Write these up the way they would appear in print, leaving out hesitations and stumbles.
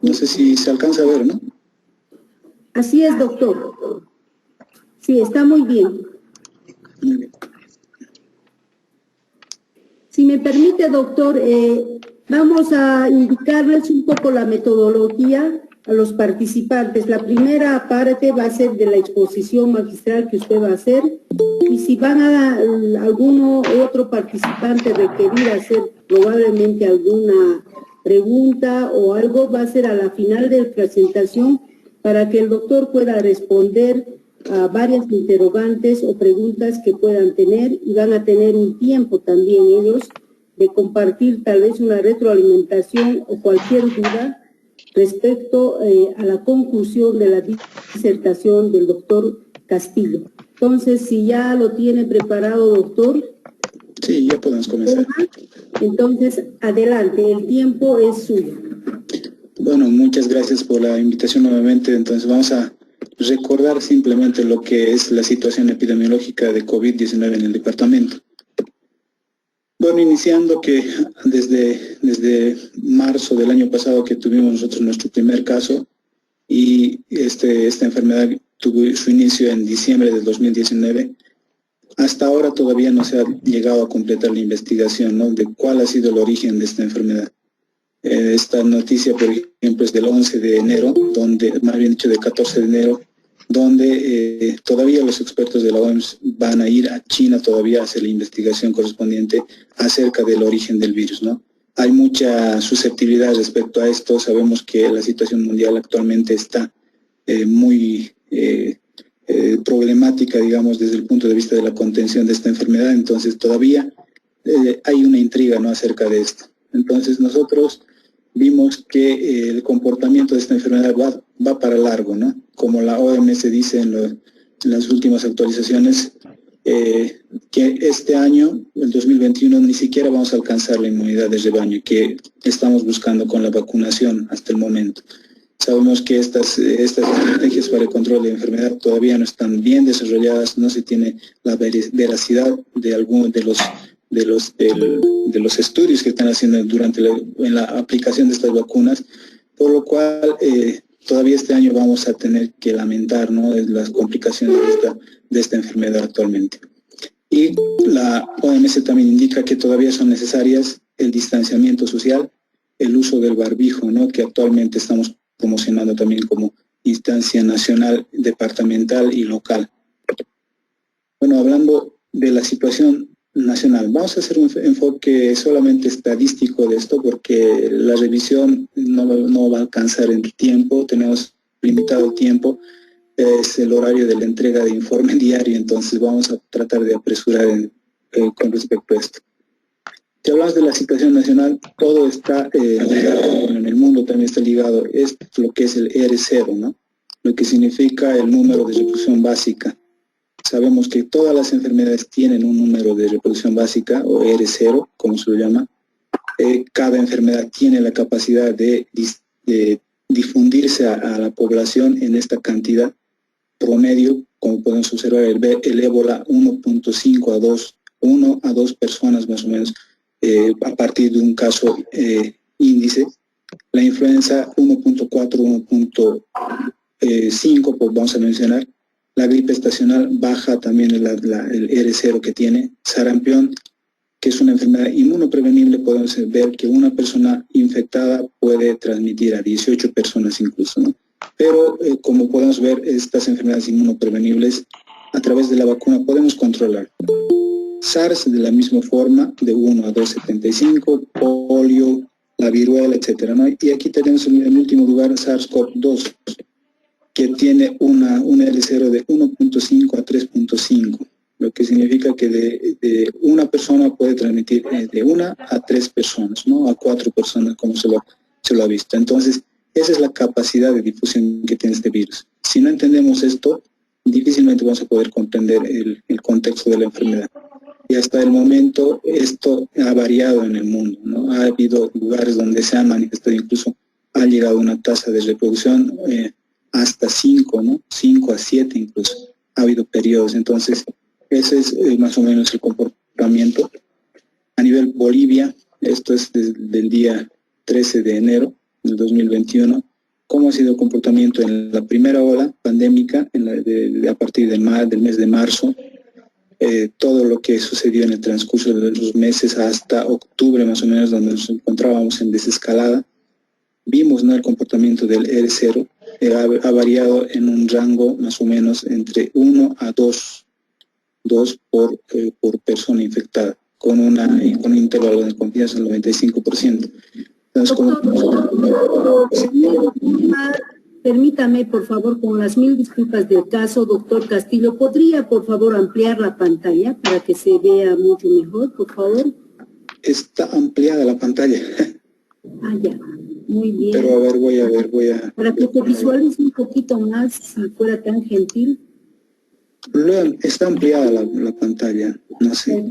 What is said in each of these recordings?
No sé si se alcanza a ver, ¿no? Así es, doctor. Sí, está muy bien. Muy bien. Si me permite, doctor, vamos a indicarles un poco la metodología a los participantes. La primera parte va a ser de la exposición magistral que usted va a hacer, y si van a alguno otro participante requerir hacer probablemente alguna pregunta o algo, va a ser a la final de la presentación para que el doctor pueda responder a varias interrogantes o preguntas que puedan tener, y van a tener un tiempo también ellos de compartir tal vez una retroalimentación o cualquier duda respecto a la conclusión de la disertación del doctor Castillo. Entonces, si ya lo tiene preparado, doctor. Sí, ya podemos comenzar. Entonces, adelante, el tiempo es suyo. Bueno, muchas gracias por la invitación nuevamente. Entonces vamos a recordar simplemente lo que es la situación epidemiológica de COVID-19 en el departamento. Bueno, iniciando que desde marzo del año pasado que tuvimos nosotros nuestro primer caso, y esta enfermedad tuvo su inicio en diciembre del 2019, hasta ahora todavía no se ha llegado a completar la investigación, ¿no?, de cuál ha sido el origen de esta enfermedad. Esta noticia, por ejemplo, es del 11 de enero, más bien dicho, del 14 de enero, donde todavía los expertos de la OMS van a ir a China todavía a hacer la investigación correspondiente acerca del origen del virus, ¿no? Hay mucha susceptibilidad respecto a esto. Sabemos que la situación mundial actualmente está muy problemática, digamos, desde el punto de vista de la contención de esta enfermedad. Entonces todavía hay una intriga, ¿no?, acerca de esto. Entonces nosotros vimos que el comportamiento de esta enfermedad va para largo, ¿no? Como la OMS dice en las últimas actualizaciones, que este año, el 2021, ni siquiera vamos a alcanzar la inmunidad de rebaño que estamos buscando con la vacunación hasta el momento. Sabemos que estas estrategias para el control de la enfermedad todavía no están bien desarrolladas, no se tiene la veracidad de algunos de los estudios que están haciendo en la aplicación de estas vacunas, por lo cual todavía este año vamos a tener que lamentar, ¿no?, las complicaciones de esta enfermedad actualmente. Y la OMS también indica que todavía son necesarias el distanciamiento social, el uso del barbijo, ¿no?, que actualmente estamos promocionando también como instancia nacional, departamental y local. Bueno, hablando de la situación nacional, vamos a hacer un enfoque solamente estadístico de esto, porque la revisión no va a alcanzar en tiempo, tenemos limitado tiempo, es el horario de la entrega de informe diario, entonces vamos a tratar de apresurar con respecto a esto. Si hablamos de la situación nacional, todo está ligado, bueno, en el mundo también está ligado, es lo que es el R0, ¿no?, lo que significa el número de reproducción básica. Sabemos que todas las enfermedades tienen un número de reproducción básica, o R0, como se lo llama. Cada enfermedad tiene la capacidad de difundirse a la población en esta cantidad promedio. Como podemos observar, el ébola 1 a 2 personas más o menos a partir de un caso índice. La influenza 1.4, 1.5, pues vamos a mencionar. La gripe estacional baja también el R0 que tiene. Sarampión, que es una enfermedad inmunoprevenible, podemos ver que una persona infectada puede transmitir a 18 personas incluso, ¿no? Pero como podemos ver, estas enfermedades inmunoprevenibles a través de la vacuna podemos controlar. SARS de la misma forma, de 1 a 2,75, polio, la viruela, etcétera, ¿no? Y aquí tenemos en último lugar SARS-CoV-2, que tiene una R0 de 1.5 a 3.5, lo que significa que de una persona puede transmitir de 1 a 3 personas, ¿no?, a 4 personas, como se lo ha visto. Entonces, esa es la capacidad de difusión que tiene este virus. Si no entendemos esto, difícilmente vamos a poder comprender el contexto de la enfermedad. Y hasta el momento esto ha variado en el mundo, ¿no? Ha habido lugares donde se ha manifestado, incluso ha llegado a una tasa de reproducción hasta 5, ¿no? 5 a 7 incluso. Ha habido periodos. Entonces, ese es más o menos el comportamiento. A nivel Bolivia, esto es desde el día 13 de enero del 2021, cómo ha sido el comportamiento en la primera ola pandémica, a partir del mes de marzo, todo lo que sucedió en el transcurso de los meses hasta octubre más o menos, donde nos encontrábamos en desescalada. Vimos, ¿no?, el comportamiento del R0, ha variado en un rango más o menos entre 1 a 2 por persona infectada, con un intervalo de confianza del 95%. Entonces, permítame, por favor, con las 1000 disculpas del caso, doctor Castillo, ¿podría, por favor, ampliar la pantalla para que se vea mucho mejor, por favor? Está ampliada la pantalla. Ah, ya, muy bien. Pero a ver, voy a... Para que te visualice un poquito más, si fuera tan gentil. Está ampliada la pantalla, no sé.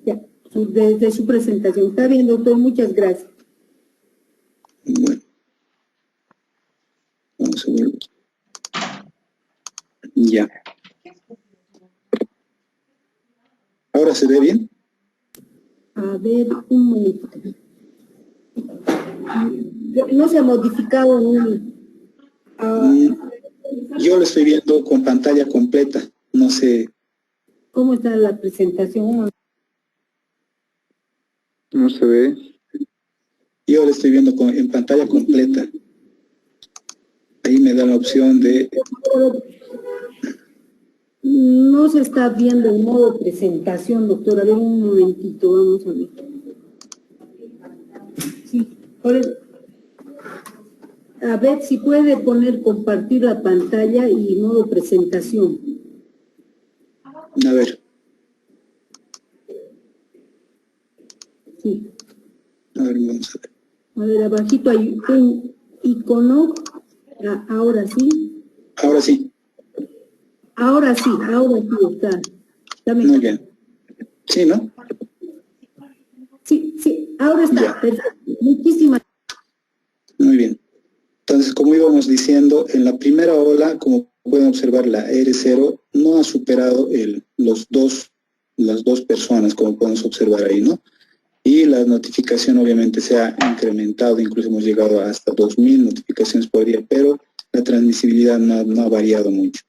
Ya, desde su presentación. Está bien, doctor, muchas gracias. Bueno. Vamos a ver. Ya. ¿Ahora se ve bien? A ver, un momento. No se ha modificado yo lo estoy viendo con pantalla completa. No sé. ¿Cómo está la presentación? No se ve. Yo lo estoy viendo en pantalla completa. Ahí me da la opción de... No se está viendo en modo presentación, doctor. A ver, un momentito, vamos a ver. Sí, a ver si puede compartir la pantalla y modo presentación. A ver. Sí. A ver, vamos a ver. A ver, abajito hay un icono. Ahora sí. Ahora sí. Ahora sí está. Muy bien. Sí, ¿no? Sí, ahora está. Ya. Perfecto. Muchísimas gracias. Muy bien. Entonces, como íbamos diciendo, en la primera ola, como pueden observar, la R0 no ha superado las dos personas, como podemos observar ahí, ¿no? Y la notificación obviamente se ha incrementado, incluso hemos llegado hasta 2000 notificaciones por día, pero la transmisibilidad no ha variado mucho.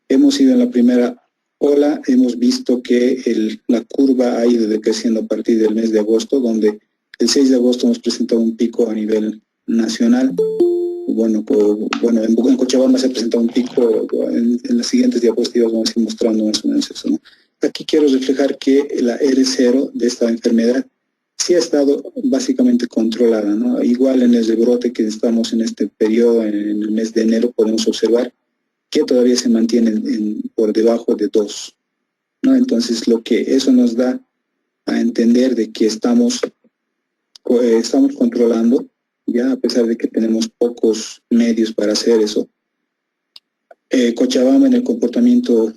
Hemos ido en la primera ola, hemos visto que la curva ha ido decreciendo a partir del mes de agosto, donde el 6 de agosto hemos presentado un pico a nivel nacional. Bueno, en Cochabamba se ha presentado un pico, en las siguientes diapositivas vamos a ir mostrando más o menos eso, ¿no? Aquí quiero reflejar que la R0 de esta enfermedad sí ha estado básicamente controlada, ¿no? Igual en el rebrote que estamos en este periodo, en el mes de enero, podemos observar que todavía se mantiene por debajo de 2, ¿no? Entonces, eso nos da a entender de que estamos controlando, ya a pesar de que tenemos pocos medios para hacer eso. Cochabamba en el comportamiento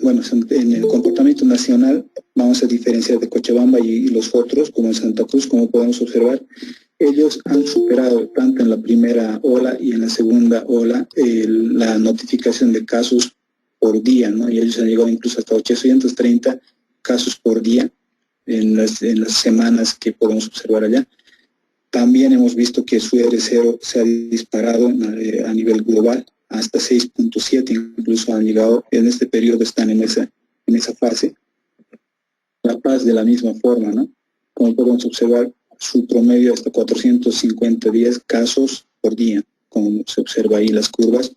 nacional, vamos a diferenciar de Cochabamba y los otros, como en Santa Cruz, como podemos observar, ellos han superado tanto en la primera ola y en la segunda ola la notificación de casos por día, ¿no? Y ellos han llegado incluso hasta 830 casos por día en las semanas que podemos observar allá. También hemos visto que su R0 se ha disparado a nivel global hasta 6.7, incluso han llegado, en este periodo están en esa fase. La Paz de la misma forma, ¿no? Como podemos observar, su promedio hasta 450 casos por día, como se observa ahí las curvas,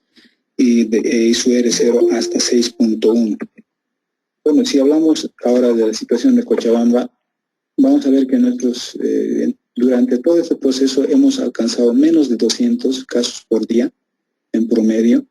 y su R0 hasta 6.1. Bueno, si hablamos ahora de la situación de Cochabamba, vamos a ver que durante todo este proceso hemos alcanzado menos de 200 casos por día en promedio.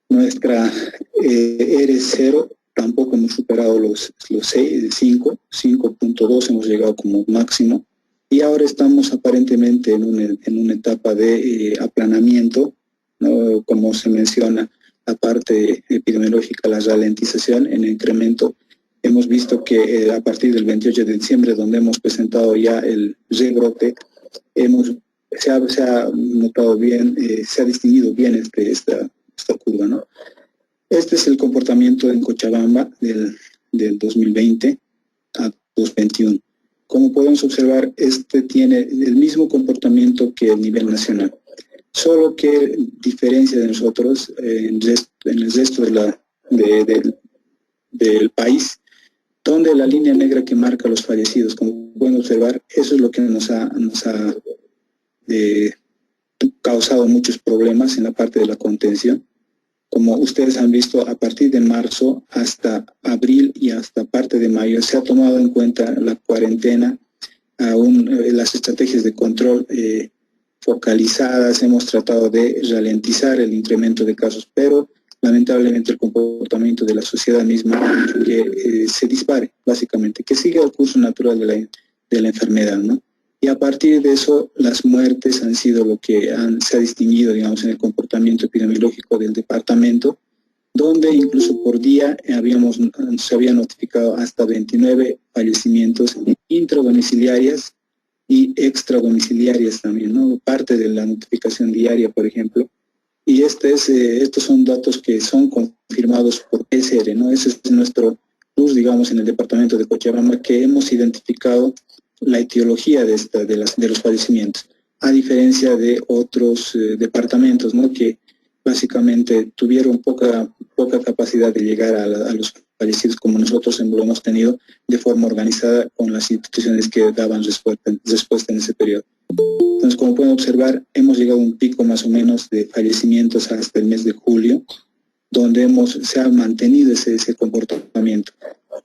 Nuestra R0 tampoco hemos superado los 5.2 hemos llegado como máximo, y ahora estamos aparentemente en una etapa de aplanamiento, ¿no? Como se menciona, la parte epidemiológica, la ralentización en el incremento. Hemos visto que a partir del 28 de diciembre, donde hemos presentado ya el rebrote, se ha notado bien, se ha distinguido bien esta curva, ¿no? Este es el comportamiento en Cochabamba del 2020 a 2021. Como podemos observar, este tiene el mismo comportamiento que el nivel nacional. solo que diferencia de nosotros en el resto del país, donde la línea negra que marca los fallecidos, como pueden observar, eso es lo que nos ha causado muchos problemas en la parte de la contención. Como ustedes han visto, a partir de marzo hasta abril y hasta parte de mayo se ha tomado en cuenta la cuarentena, las estrategias de control focalizadas, hemos tratado de ralentizar el incremento de casos, pero lamentablemente el comportamiento de la sociedad misma ha hecho que se dispare, básicamente, que siga el curso natural de la enfermedad, ¿no? Y a partir de eso, las muertes han sido lo que se ha distinguido, digamos, en el comportamiento epidemiológico del departamento, donde incluso por día se había notificado hasta 29 fallecimientos intradomiciliarias y extradomiciliarias también, ¿no? Parte de la notificación diaria, por ejemplo. Y estos son datos que son confirmados por PCR, ¿no? Ese es nuestro plus, digamos, en el departamento de Cochabamba, que hemos identificado la etiología de los fallecimientos, a diferencia de otros departamentos, ¿no? Que básicamente tuvieron poca capacidad de llegar a los fallecidos, como nosotros lo hemos tenido de forma organizada con las instituciones que daban respuesta en ese periodo. Entonces, como pueden observar, hemos llegado a un pico más o menos de fallecimientos hasta el mes de julio, donde se ha mantenido ese comportamiento.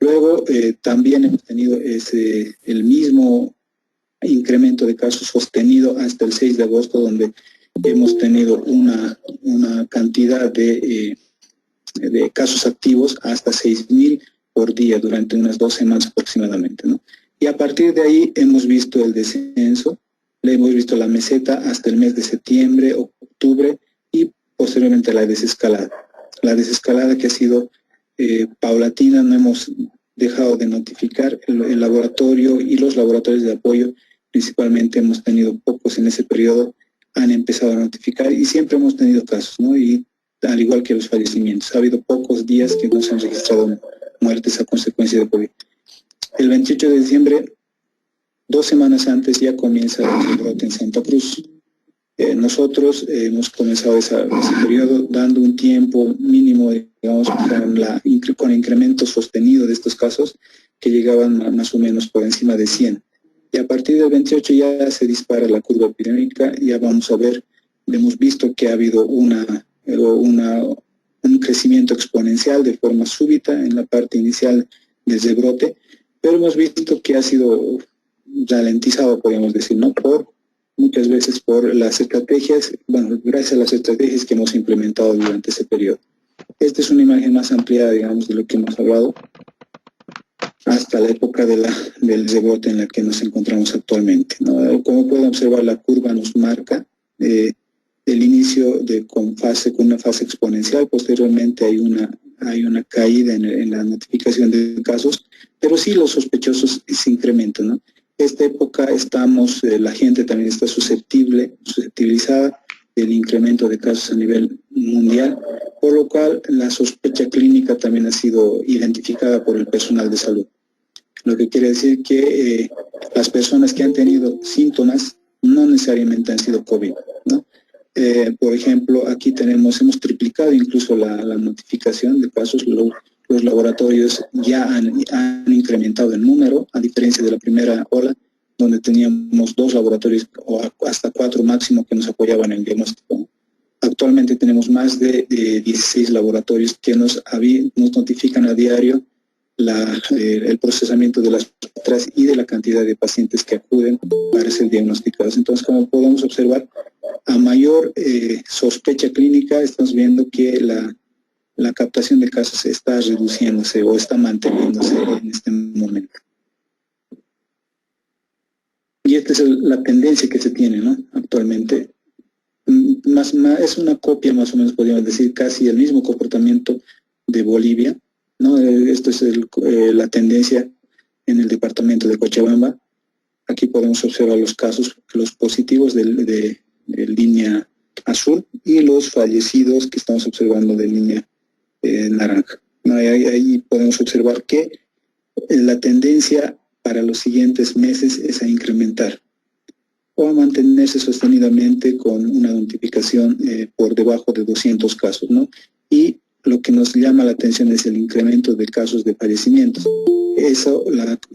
Luego, también hemos tenido el mismo incremento de casos sostenido hasta el 6 de agosto, donde hemos tenido una cantidad de casos activos hasta 6.000 por día durante unas 2 semanas aproximadamente, ¿no? Y a partir de ahí hemos visto el descenso, le hemos visto la meseta hasta el mes de septiembre, octubre y posteriormente la desescalada. La desescalada que ha sido paulatina, no hemos dejado de notificar el laboratorio y los laboratorios de apoyo, principalmente hemos tenido pocos en ese periodo, han empezado a notificar y siempre hemos tenido casos, ¿no? Y al igual que los fallecimientos, ha habido pocos días que no se han registrado muertes a consecuencia de COVID. El 28 de diciembre, 2 semanas antes, ya comienza el brote en Santa Cruz. Nosotros hemos comenzado ese periodo dando un tiempo mínimo, digamos, con incremento sostenido de estos casos que llegaban más o menos por encima de 100. Y a partir del 28 ya se dispara la curva epidémica, ya vamos a ver, hemos visto que ha habido un crecimiento exponencial de forma súbita en la parte inicial del rebrote, pero hemos visto que ha sido ralentizado, podríamos decir, ¿no? Muchas veces por las estrategias, bueno, gracias a las estrategias que hemos implementado durante ese periodo. Esta es una imagen más ampliada, digamos, de lo que hemos hablado hasta la época del rebrote en la que nos encontramos actualmente, ¿no? Como pueden observar, la curva nos marca el inicio con una fase exponencial, posteriormente hay una caída en la notificación de casos, pero sí los sospechosos se incrementan, ¿no? Esta época la gente también está susceptibilizada del incremento de casos a nivel mundial, por lo cual la sospecha clínica también ha sido identificada por el personal de salud. Lo que quiere decir que las personas que han tenido síntomas no necesariamente han sido COVID, ¿no? Por ejemplo, aquí hemos triplicado incluso la notificación de casos. Los laboratorios ya han incrementado el número, a diferencia de la primera ola, donde teníamos 2 laboratorios o hasta 4 máximo que nos apoyaban en el diagnóstico. Actualmente tenemos más de 16 laboratorios que nos notifican a diario el procesamiento de las muestras y de la cantidad de pacientes que acuden para ser diagnosticados. Entonces, como podemos observar, a mayor sospecha clínica, estamos viendo que la captación de casos está reduciéndose o está manteniéndose en este momento. Y esta es la tendencia que se tiene, ¿no? Actualmente. Es una copia, más o menos, podríamos decir, casi el mismo comportamiento de Bolivia, ¿no? Esto es la tendencia en el departamento de Cochabamba. Aquí podemos observar los casos, los positivos de línea azul y los fallecidos que estamos observando de línea naranja. ¿No? Ahí podemos observar que la tendencia para los siguientes meses es a incrementar. o a mantenerse sostenidamente con una notificación por debajo de 200 casos, ¿no? Y lo que nos llama la atención es el incremento de casos de fallecimientos. Eso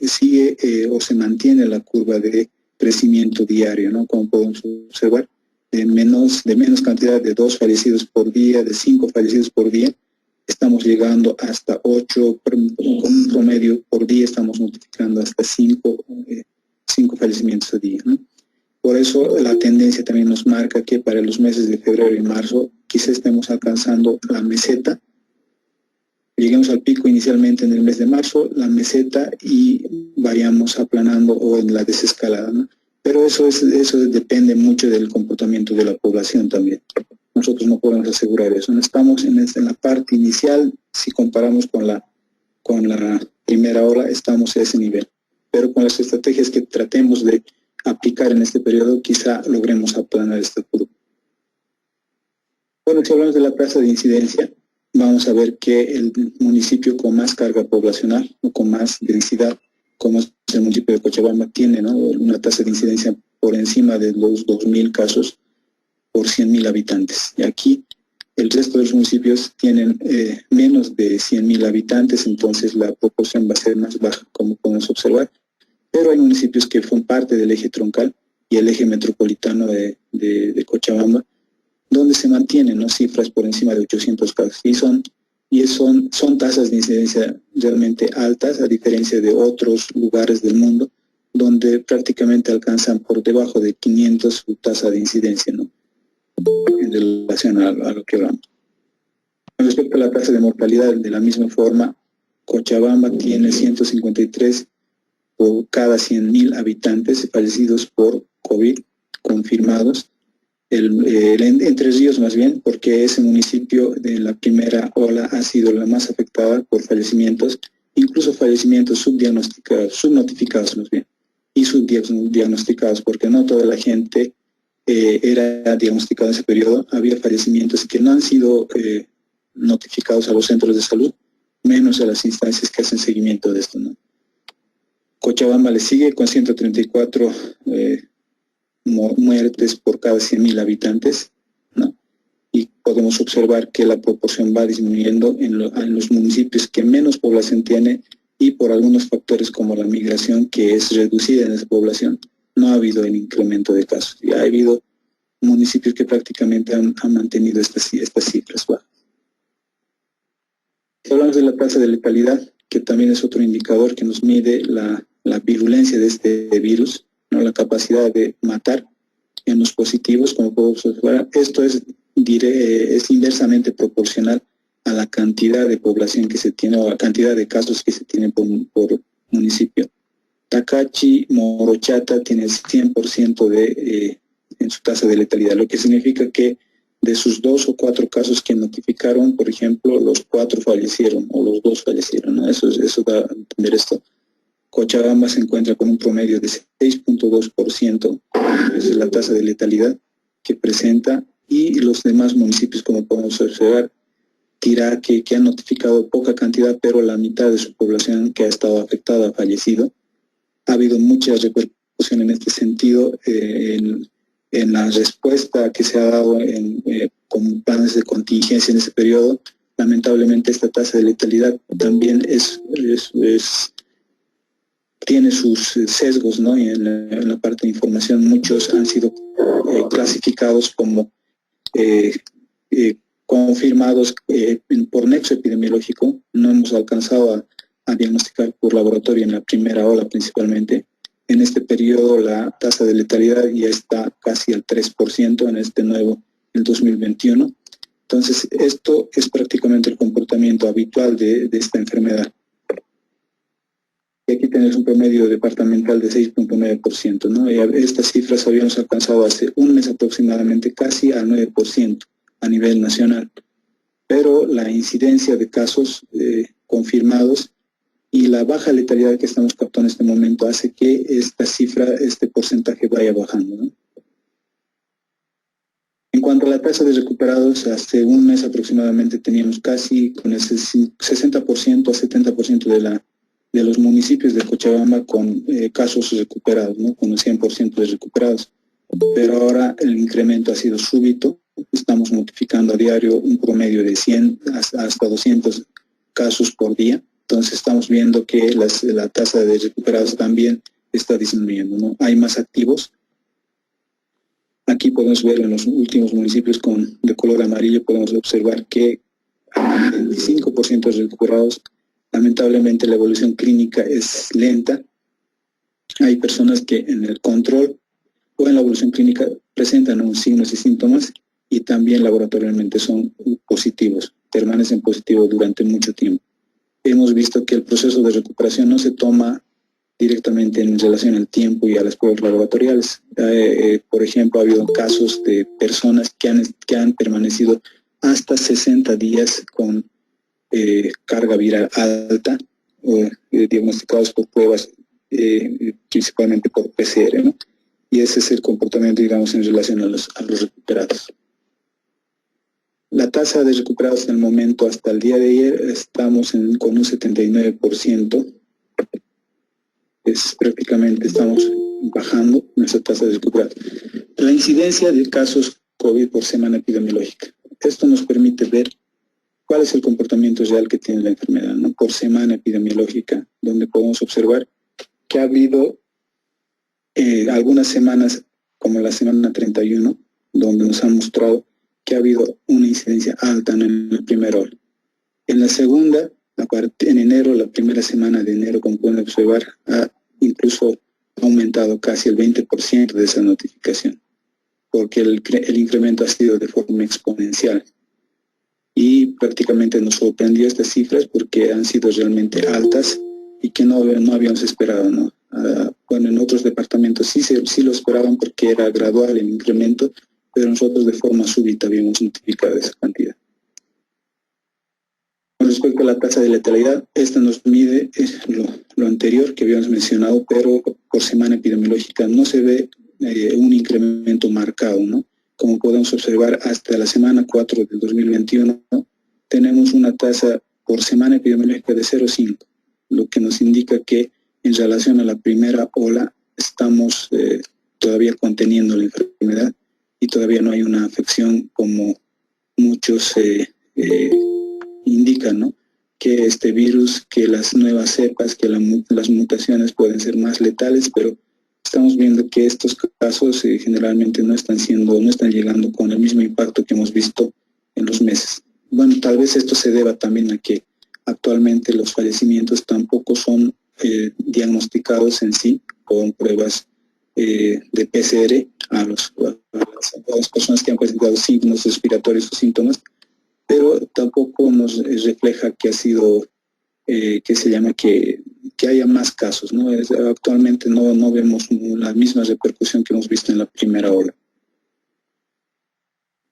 sigue o se mantiene la curva de crecimiento diario, ¿no? Como podemos observar, de menos cantidad de 2 fallecidos por día, de 5 fallecidos por día, estamos llegando hasta 8, con un promedio por día estamos notificando hasta 5 fallecimientos a día, ¿no? Por eso la tendencia también nos marca que para los meses de febrero y marzo quizá estemos alcanzando la meseta. Lleguemos al pico inicialmente en el mes de marzo, la meseta, y vayamos aplanando o en la desescalada, ¿no? Pero eso depende mucho del comportamiento de la población también. Nosotros no podemos asegurar eso. No estamos en la parte inicial, si comparamos con la primera ola, estamos a ese nivel. Pero con las estrategias que tratemos de aplicar en este periodo, quizá logremos aplanar esta curva. Bueno, si hablamos de la tasa de incidencia, vamos a ver que el municipio con más carga poblacional o con más densidad, como es el municipio de Cochabamba, tiene, ¿no?, una tasa de incidencia por encima de los 2.000 casos por 100.000 habitantes. Y aquí el resto de los municipios tienen menos de 100.000 habitantes, entonces la proporción va a ser más baja, como podemos observar. Pero hay municipios que son parte del eje troncal y el eje metropolitano de Cochabamba, donde se mantienen, ¿no?, cifras por encima de 800 casos. Y son tasas de incidencia realmente altas, a diferencia de otros lugares del mundo, donde prácticamente alcanzan por debajo de 500 su tasa de incidencia, ¿no?, en relación a lo que hablamos. Con respecto a la tasa de mortalidad, de la misma forma, Cochabamba tiene 153 por cada 100.000 habitantes fallecidos por COVID confirmados. Entre Ríos más bien, porque ese municipio de la primera ola ha sido la más afectada por fallecimientos, incluso fallecimientos subnotificados más bien, y subdiagnosticados, porque no toda la gente era diagnosticada en ese periodo. Había fallecimientos que no han sido notificados a los centros de salud, menos a las instancias que hacen seguimiento de esto, ¿no? Cochabamba le sigue con 134 muertes por cada 100.000 habitantes, ¿no? Y podemos observar que la proporción va disminuyendo en los municipios que menos población tiene, y por algunos factores como la migración, que es reducida en esa población, no ha habido el incremento de casos. Y ha habido municipios que prácticamente han mantenido estas cifras bajas. Si hablamos de la tasa de letalidad, que también es otro indicador que nos mide la virulencia de este virus, ¿no?, la capacidad de matar en los positivos, como podemos observar, esto es inversamente proporcional a la cantidad de población que se tiene, o a la cantidad de casos que se tienen por municipio. Tacachi, Morochata tiene 100% en su tasa de letalidad, lo que significa que de sus 2 o 4 casos que notificaron, por ejemplo, los 4 fallecieron o los 2 fallecieron, ¿no? Eso da a entender esto. Cochabamba se encuentra con un promedio de 6.2%, esa es la tasa de letalidad que presenta, y los demás municipios, como podemos observar, Tirá, que han notificado poca cantidad, pero la mitad de su población que ha estado afectada ha fallecido. Ha habido mucha repercusión en este sentido, en la respuesta que se ha dado con planes de contingencia en ese periodo. Lamentablemente esta tasa de letalidad también tiene sus sesgos, ¿no? Y en la parte de información muchos han sido clasificados como confirmados por nexo epidemiológico. No hemos alcanzado a diagnosticar por laboratorio en la primera ola principalmente. En este periodo la tasa de letalidad ya está casi al 3% en este nuevo, el 2021. Entonces, esto es prácticamente el comportamiento habitual de esta enfermedad. Y aquí tenemos un promedio departamental de 6.9%, ¿no? Y estas cifras habíamos alcanzado hace un mes aproximadamente casi al 9% a nivel nacional. Pero la incidencia de casos confirmados y la baja letalidad que estamos captando en este momento hace que esta cifra, este porcentaje vaya bajando, ¿no? En cuanto a la tasa de recuperados, hace un mes aproximadamente teníamos casi con ese 60% a 70% de los municipios de Cochabamba con casos recuperados, ¿no?, con el 100% de recuperados. pero ahora el incremento ha sido súbito. Estamos notificando a diario un promedio de 100 hasta 200 casos por día. Entonces estamos viendo que la tasa de recuperados también está disminuyendo, ¿no? Hay más activos. Aquí podemos ver en los últimos municipios de color amarillo, podemos observar que al 25% de recuperados, lamentablemente la evolución clínica es lenta. Hay personas que en el control o en la evolución clínica presentan unos signos y síntomas y también laboratorialmente son positivos, permanecen positivos durante mucho tiempo. Hemos visto que el proceso de recuperación no se toma directamente en relación al tiempo y a las pruebas laboratoriales. Por ejemplo, ha habido casos de personas que han permanecido hasta 60 días con carga viral alta, diagnosticados por pruebas, principalmente por PCR, ¿no? Y ese es el comportamiento, digamos, en relación a los recuperados. La tasa de recuperados en el momento, hasta el día de ayer, estamos con un 79%. Prácticamente estamos bajando nuestra tasa de recuperados. La incidencia de casos COVID por semana epidemiológica. Esto nos permite ver cuál es el comportamiento real que tiene la enfermedad, ¿no? Por semana epidemiológica, donde podemos observar que ha habido algunas semanas, como la semana 31, donde nos han mostrado que ha habido una incidencia alta en la primera ola. En la segunda, en enero, la primera semana de enero, como pueden observar, ha incluso aumentado casi el 20% de esa notificación, porque el incremento ha sido de forma exponencial. Y prácticamente nos sorprendió estas cifras porque han sido realmente altas y que no habíamos esperado, ¿no? Bueno, en otros departamentos sí lo esperaban porque era gradual el incremento, pero nosotros de forma súbita habíamos notificado esa cantidad. Con respecto a la tasa de letalidad, esta nos mide lo anterior que habíamos mencionado, pero por semana epidemiológica no se ve un incremento marcado, ¿no? Como podemos observar, hasta la semana 4 del 2021 tenemos una tasa por semana epidemiológica de 0,5, lo que nos indica que en relación a la primera ola estamos todavía conteniendo la enfermedad y todavía no hay una afección como muchos indican, ¿no? Que este virus, que las nuevas cepas, que las mutaciones pueden ser más letales, pero estamos viendo que estos casos generalmente no están llegando con el mismo impacto que hemos visto en los meses. Bueno, tal vez esto se deba también a que actualmente los fallecimientos tampoco son diagnosticados en sí con pruebas de PCR a las personas que han presentado signos respiratorios o síntomas, pero tampoco nos refleja que ha sido, que haya más casos, ¿no? Actualmente no vemos la misma repercusión que hemos visto en la primera ola.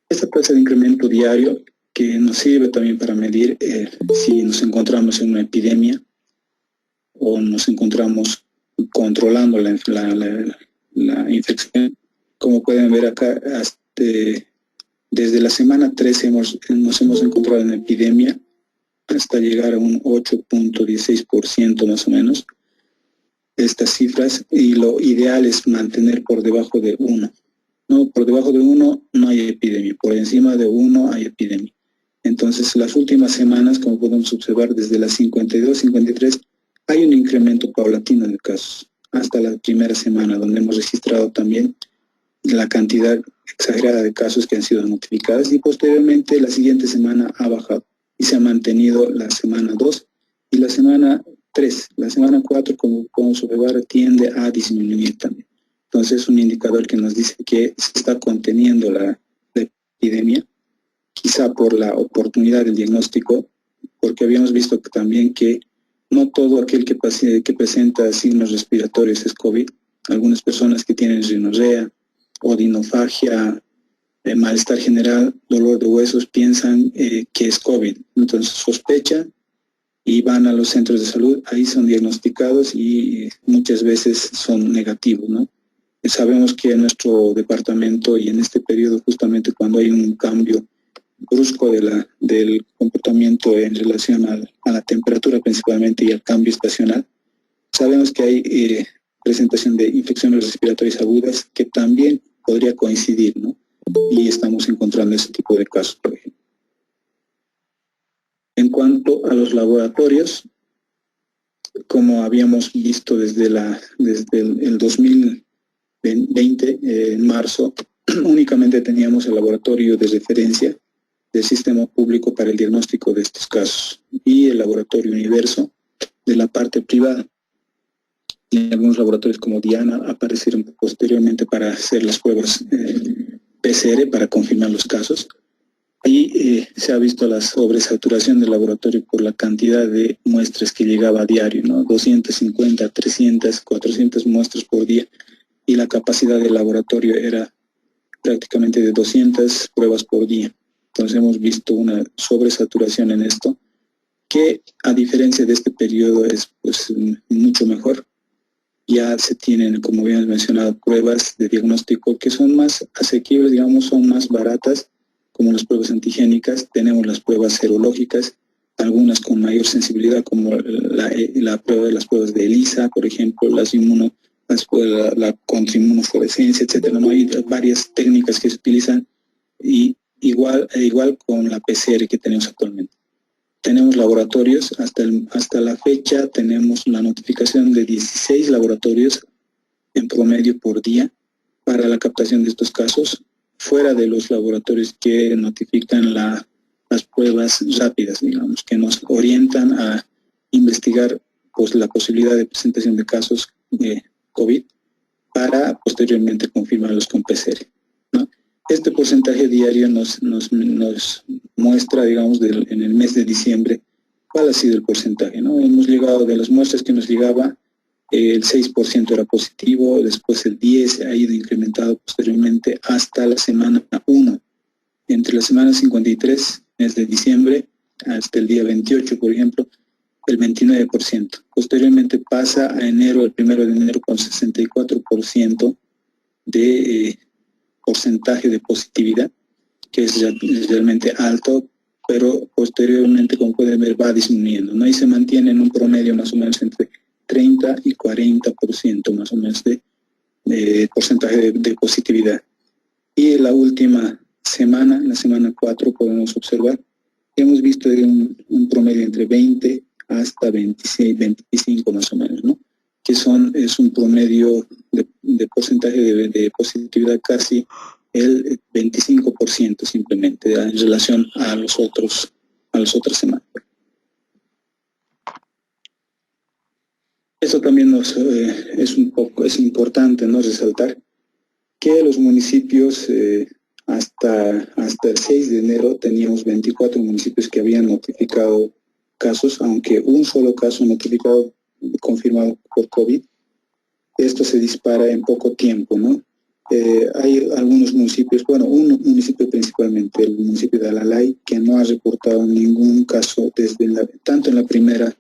Esta tasa de incremento diario que nos sirve también para medir si nos encontramos en una epidemia o nos encontramos controlando la infección. Como pueden ver acá, desde la semana 13 nos hemos encontrado en epidemia hasta llegar a un 8.16% más o menos estas cifras, y lo ideal es mantener por debajo de 1. No, por debajo de 1 no hay epidemia, por encima de 1 hay epidemia. Entonces, las últimas semanas, como podemos observar, desde las 52, 53, hay un incremento paulatino de casos, hasta la primera semana, donde hemos registrado también la cantidad exagerada de casos que han sido notificados, y posteriormente la siguiente semana ha bajado y se ha mantenido la semana 2 y la semana 3. La semana 4, como podemos observar, tiende a disminuir también. Entonces es un indicador que nos dice que se está conteniendo la epidemia, quizá por la oportunidad del diagnóstico, porque habíamos visto que también que no todo aquel que presenta signos respiratorios es COVID. Algunas personas que tienen rinorrea, odinofagia, malestar general, dolor de huesos, piensan que es COVID. Entonces sospechan y van a los centros de salud, ahí son diagnosticados y muchas veces son negativos, ¿no? Sabemos que en nuestro departamento y en este periodo, justamente cuando hay un cambio brusco del comportamiento en relación a la temperatura principalmente y al cambio estacional, sabemos que hay presentación de infecciones respiratorias agudas que también podría coincidir, ¿no? Y estamos encontrando ese tipo de casos, por ejemplo. En cuanto a los laboratorios, como habíamos visto desde el 2020, en marzo, únicamente teníamos el laboratorio de referencia del sistema público para el diagnóstico de estos casos y el laboratorio Universo de la parte privada. Y algunos laboratorios como Diana aparecieron posteriormente para hacer las pruebas PCR para confirmar los casos. Ahí se ha visto la sobresaturación del laboratorio por la cantidad de muestras que llegaba a diario, ¿no? 250, 300, 400 muestras por día, y la capacidad del laboratorio era prácticamente de 200 pruebas por día. Entonces hemos visto una sobresaturación en esto, que a diferencia de este periodo es pues mucho mejor. Ya se tienen, como bien mencionado, pruebas de diagnóstico que son más asequibles, digamos, son más baratas, como las pruebas antigénicas. Tenemos las pruebas serológicas, algunas con mayor sensibilidad, como las pruebas de ELISA, por ejemplo, la contrainmunofluorescencia, etcétera. ¿No? Hay varias técnicas que se utilizan, y igual con la PCR que tenemos actualmente. Tenemos laboratorios, hasta la fecha tenemos la notificación de 16 laboratorios en promedio por día para la captación de estos casos, fuera de los laboratorios que notifican las pruebas rápidas, digamos, que nos orientan a investigar pues, la posibilidad de presentación de casos de COVID para posteriormente confirmarlos con PCR, ¿no? Este porcentaje diario nos muestra, digamos, en el mes de diciembre, cuál ha sido el porcentaje, ¿no? Hemos llegado, de las muestras que nos llegaba, el 6% era positivo, después el 10% ha ido incrementado posteriormente hasta la semana 1. Entre la semana 53, mes de diciembre, hasta el día 28, por ejemplo, el 29%. Posteriormente pasa a enero, el 1 de enero, con 64% de porcentaje de positividad, que es realmente alto, pero posteriormente, como pueden ver, va disminuyendo, ¿no? Y se mantiene en un promedio más o menos entre 30 y 40% más o menos de porcentaje de positividad. Y en la última semana, en la semana 4, podemos observar que hemos visto un promedio entre 20 hasta 26, 25 más o menos, ¿no? Que es un promedio de porcentaje de positividad casi el 25% simplemente en relación a las otras semanas. Esto también es importante, ¿no?, resaltar que los municipios hasta el 6 de enero teníamos 24 municipios que habían notificado casos, aunque un solo caso notificado confirmado por COVID. Esto se dispara en poco tiempo, ¿no? Hay algunos municipios, bueno, un municipio principalmente, el municipio de Alalay, que no ha reportado ningún caso tanto en la primera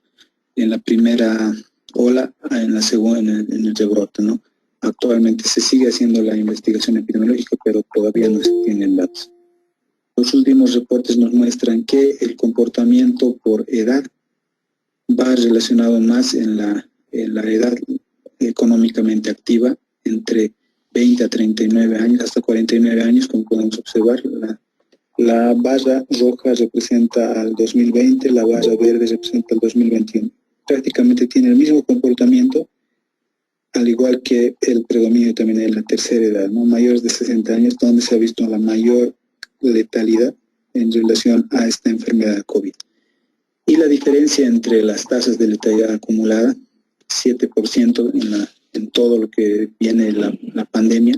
ola, en la segunda, en el rebrote, ¿no? Actualmente se sigue haciendo la investigación epidemiológica, pero todavía no se tienen datos. Los últimos reportes nos muestran que el comportamiento por edad va relacionado más en la edad económicamente activa, entre 20 a 39 años, hasta 49 años, como podemos observar. La barra roja representa al 2020, la barra verde representa al 2021. Prácticamente tiene el mismo comportamiento, al igual que el predominio también en la tercera edad, ¿no? Mayores de 60 años, donde se ha visto la mayor letalidad en relación a esta enfermedad COVID. Y la diferencia entre las tasas de letalidad acumulada, 7% en todo lo que viene la pandemia,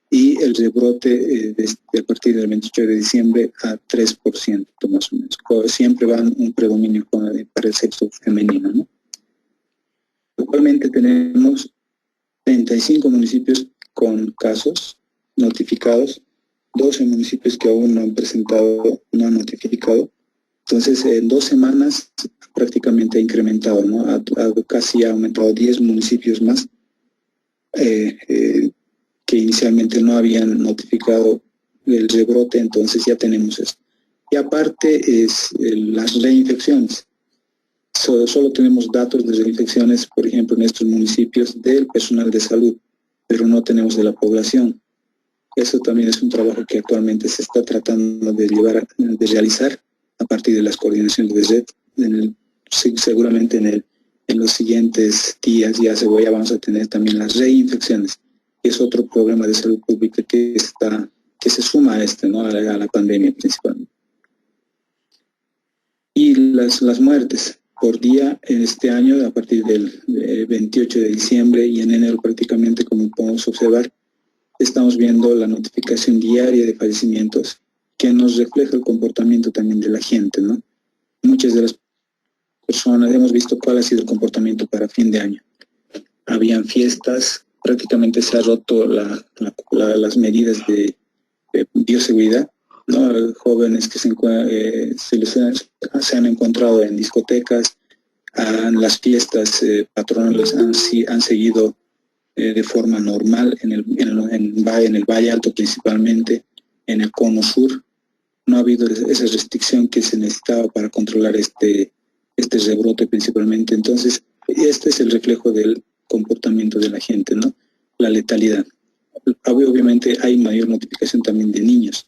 y el rebrote a partir del 28 de diciembre a 3% más o menos. Siempre va un predominio para el sexo femenino, ¿no? Actualmente tenemos 35 municipios con casos notificados, 12 municipios que aún no han notificado. Entonces, en 2 semanas prácticamente ha incrementado, ¿no? Casi ha aumentado 10 municipios más que inicialmente no habían notificado el rebrote, entonces ya tenemos esto. Y aparte las reinfecciones. Solo tenemos datos de reinfecciones, por ejemplo, en estos municipios del personal de salud, pero no tenemos de la población. Eso también es un trabajo que actualmente se está tratando de realizar a partir de las coordinaciones de red. Seguramente en los siguientes días ya vamos a tener también las reinfecciones, que es otro problema de salud pública que se suma a ¿no? a la pandemia principalmente. Y las muertes por día en este año, a partir del 28 de diciembre y en enero prácticamente, como podemos observar, estamos viendo la notificación diaria de fallecimientos que nos refleja el comportamiento también de la gente, ¿no? Muchas de las personas, hemos visto cuál ha sido el comportamiento para fin de año. Habían fiestas, prácticamente se ha roto las medidas de bioseguridad, ¿no? Jóvenes que se han encontrado en discotecas, las fiestas patronales han seguido de forma normal en el Valle Alto principalmente, en el Cono Sur. No ha habido esa restricción que se necesitaba para controlar este rebrote principalmente. Entonces, este es el reflejo del comportamiento de la gente, ¿no? La letalidad. Obviamente hay mayor notificación también de niños.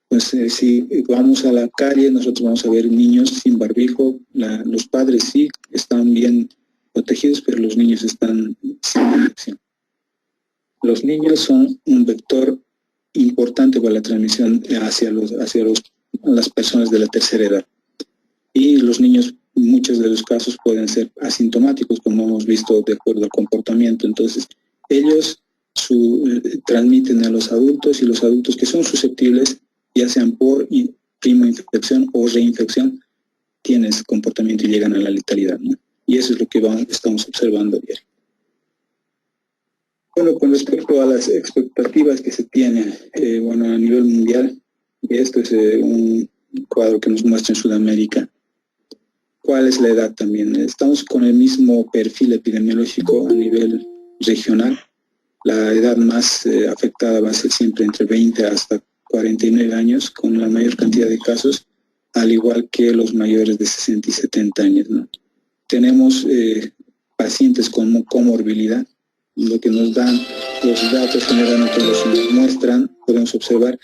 Pues si vamos a la calle, nosotros vamos a ver niños sin barbijo. Los padres sí están bien protegidos, pero los niños están sin protección. Los niños son un vector importante para la transmisión hacia las personas de la tercera edad. Y los niños, muchos de los casos pueden ser asintomáticos, como hemos visto de acuerdo al comportamiento. Entonces, ellos transmiten a los adultos, y los adultos que son susceptibles, ya sean por primo-infección o reinfección, tienen ese comportamiento y llegan a la letalidad, ¿no? Y eso es lo que estamos observando diario. Bueno, con respecto a las expectativas que se tienen, a nivel mundial, esto es un cuadro que nos muestra en Sudamérica. ¿Cuál es la edad también? Estamos con el mismo perfil epidemiológico a nivel regional. La edad más afectada va a ser siempre entre 20 hasta 49 años, con la mayor cantidad de casos, al igual que los mayores de 60 y 70 años, ¿no? Tenemos pacientes con comorbilidad, lo que nos dan los datos generalmente nos muestran, podemos observar,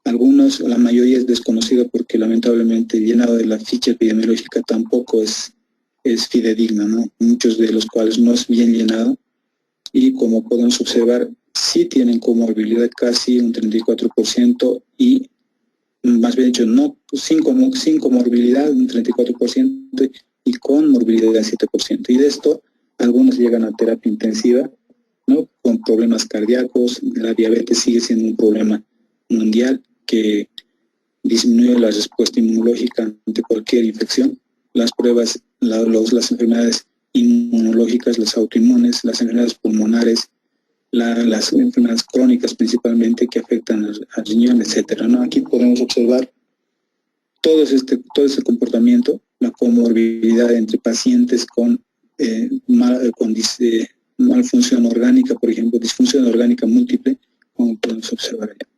la mayoría es desconocida porque lamentablemente llenado de la ficha epidemiológica tampoco es fidedigna, ¿no? Muchos de los cuales no es bien llenado, y como podemos observar, sí tienen comorbilidad casi un 34%, y más bien dicho, no, sin comorbilidad un 34% y con morbilidad 7%. Y de esto, algunos llegan a terapia intensiva, ¿no? Con problemas cardíacos. La diabetes sigue siendo un problema mundial que disminuye la respuesta inmunológica ante cualquier infección. Las pruebas, las enfermedades inmunológicas, las autoinmunes, las enfermedades pulmonares, las enfermedades crónicas principalmente que afectan al riñón, etcétera, ¿no? Aquí podemos observar todo ese comportamiento, la comorbilidad entre pacientes con malfunción orgánica, por ejemplo, disfunción orgánica múltiple, como podemos observar allá.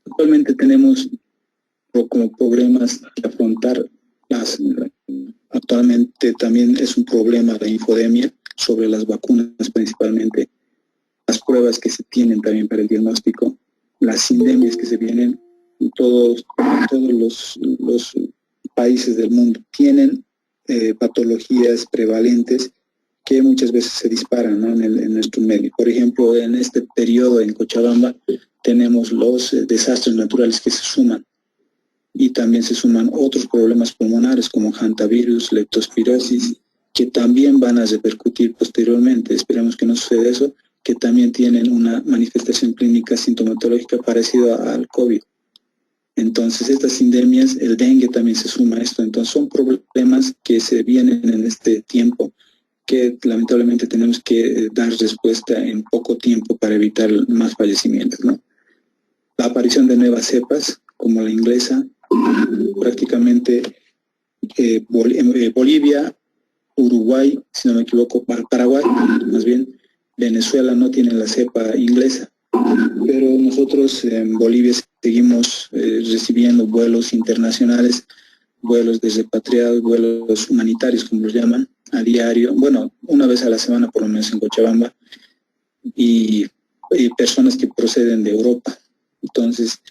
Actualmente tenemos como problemas que afrontar. Actualmente también es un problema la infodemia sobre las vacunas, principalmente las pruebas que se tienen también para el diagnóstico, las sindemias que se vienen. Todos los países del mundo tienen patologías prevalentes que muchas veces se disparan, ¿no? en nuestro medio. Por ejemplo, en este periodo en Cochabamba tenemos los desastres naturales que se suman, y también se suman otros problemas pulmonares como hantavirus, leptospirosis, que también van a repercutir posteriormente. Esperemos que no suceda eso, que también tienen una manifestación clínica sintomatológica parecida al COVID. Entonces, estas sindemias, el dengue también se suma a esto. Entonces, son problemas que se vienen en este tiempo, que lamentablemente tenemos que dar respuesta en poco tiempo para evitar más fallecimientos, ¿no? La aparición de nuevas cepas, como la inglesa, prácticamente Bolivia, Uruguay, si no me equivoco, Paraguay, más bien, Venezuela no tiene la cepa inglesa, pero nosotros en Bolivia seguimos recibiendo vuelos internacionales, vuelos de repatriados, vuelos humanitarios, como los llaman, a diario, bueno, una vez a la semana por lo menos en Cochabamba, y personas que proceden de Europa. Entonces,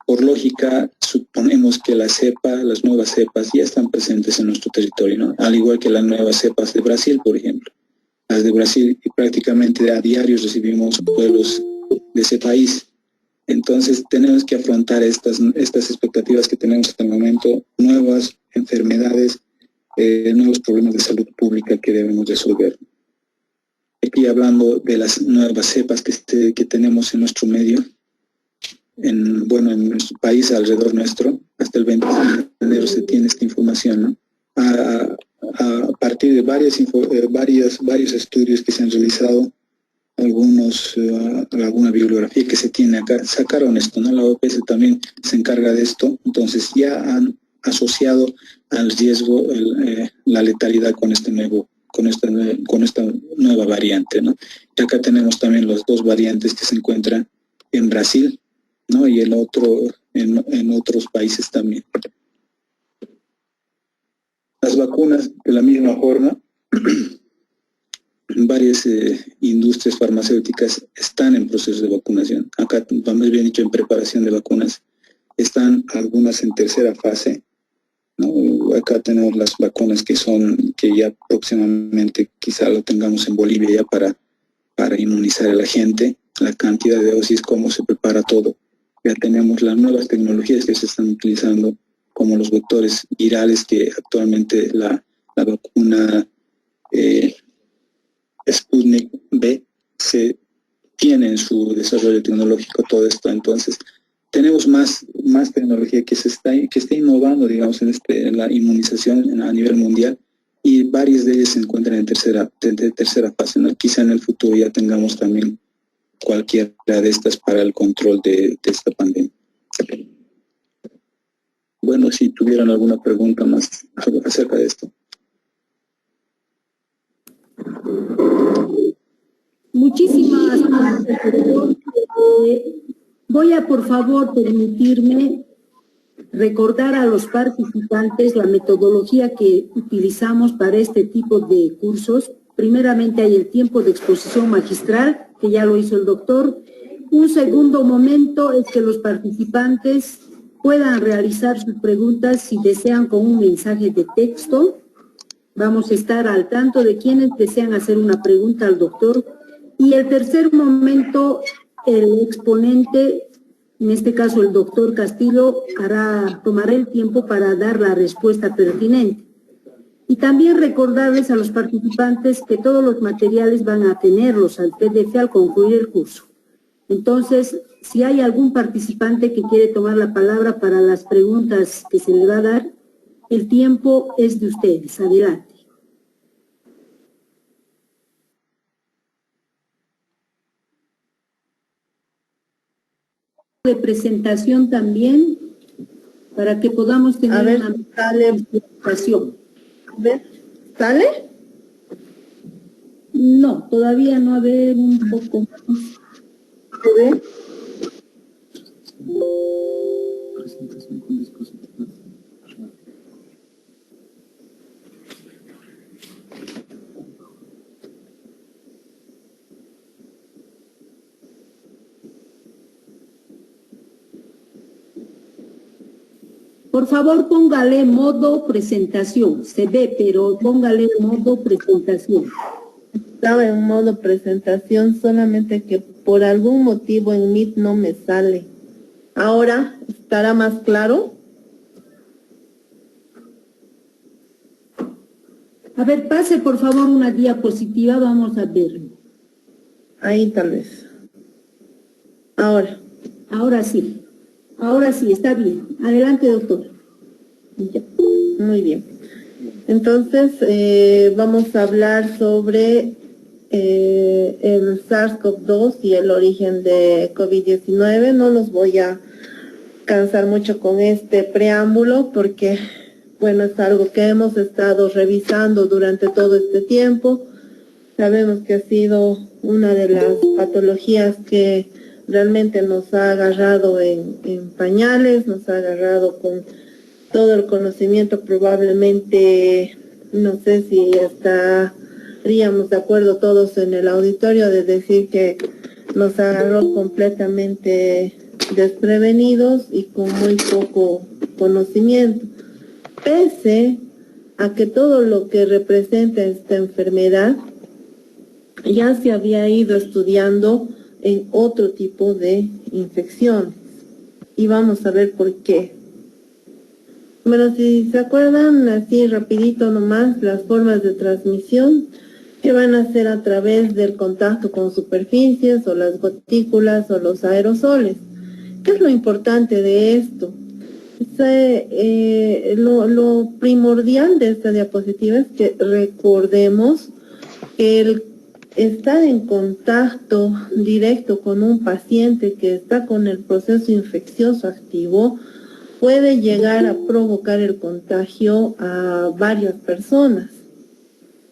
por lógica, suponemos que las nuevas cepas ya están presentes en nuestro territorio, ¿no? Al igual que las nuevas cepas de Brasil, por ejemplo. Las de Brasil, prácticamente a diario recibimos vuelos de ese país. Entonces, tenemos que afrontar estas expectativas que tenemos hasta el momento, nuevas enfermedades, nuevos problemas de salud pública que debemos resolver. Aquí hablando de las nuevas cepas que tenemos en nuestro medio, en nuestro país, alrededor nuestro, hasta el 20 de enero se tiene esta información, ¿no? A partir de varios estudios que se han realizado, alguna bibliografía que se tiene acá, sacaron esto, ¿no? La OPS también se encarga de esto, entonces ya han asociado al riesgo la letalidad con esta nueva variante, ¿no? Y acá tenemos también las dos variantes que se encuentran en Brasil, ¿no? Y en otros países también. Las vacunas, de la misma forma, varias industrias farmacéuticas están en proceso de vacunación. Acá, más bien dicho, en preparación de vacunas. Están algunas en tercera fase, ¿no? Acá tenemos las vacunas que ya próximamente quizá lo tengamos en Bolivia ya para inmunizar a la gente, la cantidad de dosis, cómo se prepara todo. Ya tenemos las nuevas tecnologías que se están utilizando, como los vectores virales, que actualmente la vacuna Sputnik V se tiene en su desarrollo tecnológico todo esto. Entonces, tenemos más tecnología que está innovando, digamos, en la inmunización a nivel mundial, y varias de ellas se encuentran en tercera fase, ¿no? Quizá en el futuro ya tengamos también cualquiera de estas para el control de esta pandemia. Bueno, si tuvieran alguna pregunta más acerca de esto. Muchísimas gracias. Voy a, por favor, permitirme recordar a los participantes la metodología que utilizamos para este tipo de cursos. Primeramente hay el tiempo de exposición magistral, que ya lo hizo el doctor. Un segundo momento es que los participantes puedan realizar sus preguntas si desean con un mensaje de texto. Vamos a estar al tanto de quienes desean hacer una pregunta al doctor. Y el tercer momento, el exponente, en este caso el doctor Castillo, tomará el tiempo para dar la respuesta pertinente. Y también recordarles a los participantes que todos los materiales van a tenerlos al PDF al concluir el curso. Entonces, si hay algún participante que quiere tomar la palabra para las preguntas que se le va a dar, el tiempo es de ustedes. Adelante. De presentación también, para que podamos tener una presentación. A ver, ¿sale? No, todavía no, a ver, un poco más. ¿Se ve? Presentación con dispositivos. Por favor, póngale modo presentación. Se ve, pero póngale modo presentación. Estaba en modo presentación, solamente que por algún motivo en Meet no me sale. Ahora, ¿estará más claro? A ver, pase por favor una diapositiva, vamos a verlo. Ahí tal vez. Ahora. Ahora sí, está bien. Adelante, doctor. Ya. Muy bien. Entonces, vamos a hablar sobre el SARS-CoV-2 y el origen de COVID-19. No los voy a cansar mucho con este preámbulo porque, bueno, es algo que hemos estado revisando durante todo este tiempo. Sabemos que ha sido una de las patologías que realmente nos ha agarrado en pañales, nos ha agarrado con todo el conocimiento. Probablemente, no sé si estaríamos de acuerdo todos en el auditorio de decir que nos agarró completamente desprevenidos y con muy poco conocimiento, pese a que todo lo que representa esta enfermedad ya se había ido estudiando en otro tipo de infecciones. Y vamos a ver por qué. Bueno, si se acuerdan, así rapidito nomás, las formas de transmisión que van a ser a través del contacto con superficies o las gotículas o los aerosoles. ¿Qué es lo importante de esto? Lo primordial de esta diapositiva es que recordemos que el estar en contacto directo con un paciente que está con el proceso infeccioso activo puede llegar a provocar el contagio a varias personas.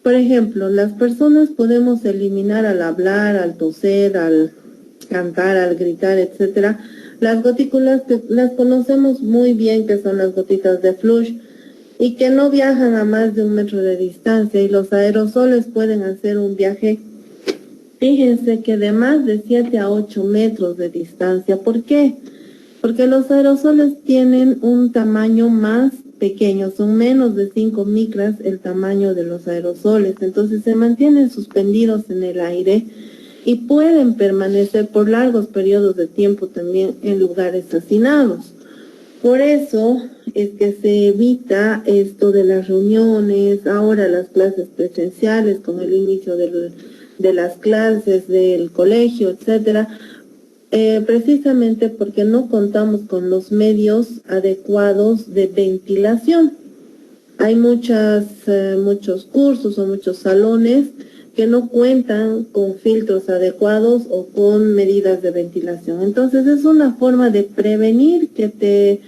Por ejemplo, las personas podemos eliminar al hablar, al toser, al cantar, al gritar, etcétera, las gotículas que las conocemos muy bien, que son las gotitas de flush, y que no viajan a más de 1 metro de distancia, y los aerosoles pueden hacer un viaje, fíjense que de más de 7 a 8 metros de distancia. ¿Por qué? Porque los aerosoles tienen un tamaño más pequeño, son menos de 5 micras el tamaño de los aerosoles, entonces se mantienen suspendidos en el aire y pueden permanecer por largos periodos de tiempo también en lugares hacinados. Por eso es que se evita esto de las reuniones, ahora las clases presenciales con el inicio de las clases del colegio, etcétera, precisamente porque no contamos con los medios adecuados de ventilación. Hay muchos cursos o muchos salones que no cuentan con filtros adecuados o con medidas de ventilación. Entonces es una forma de prevenir que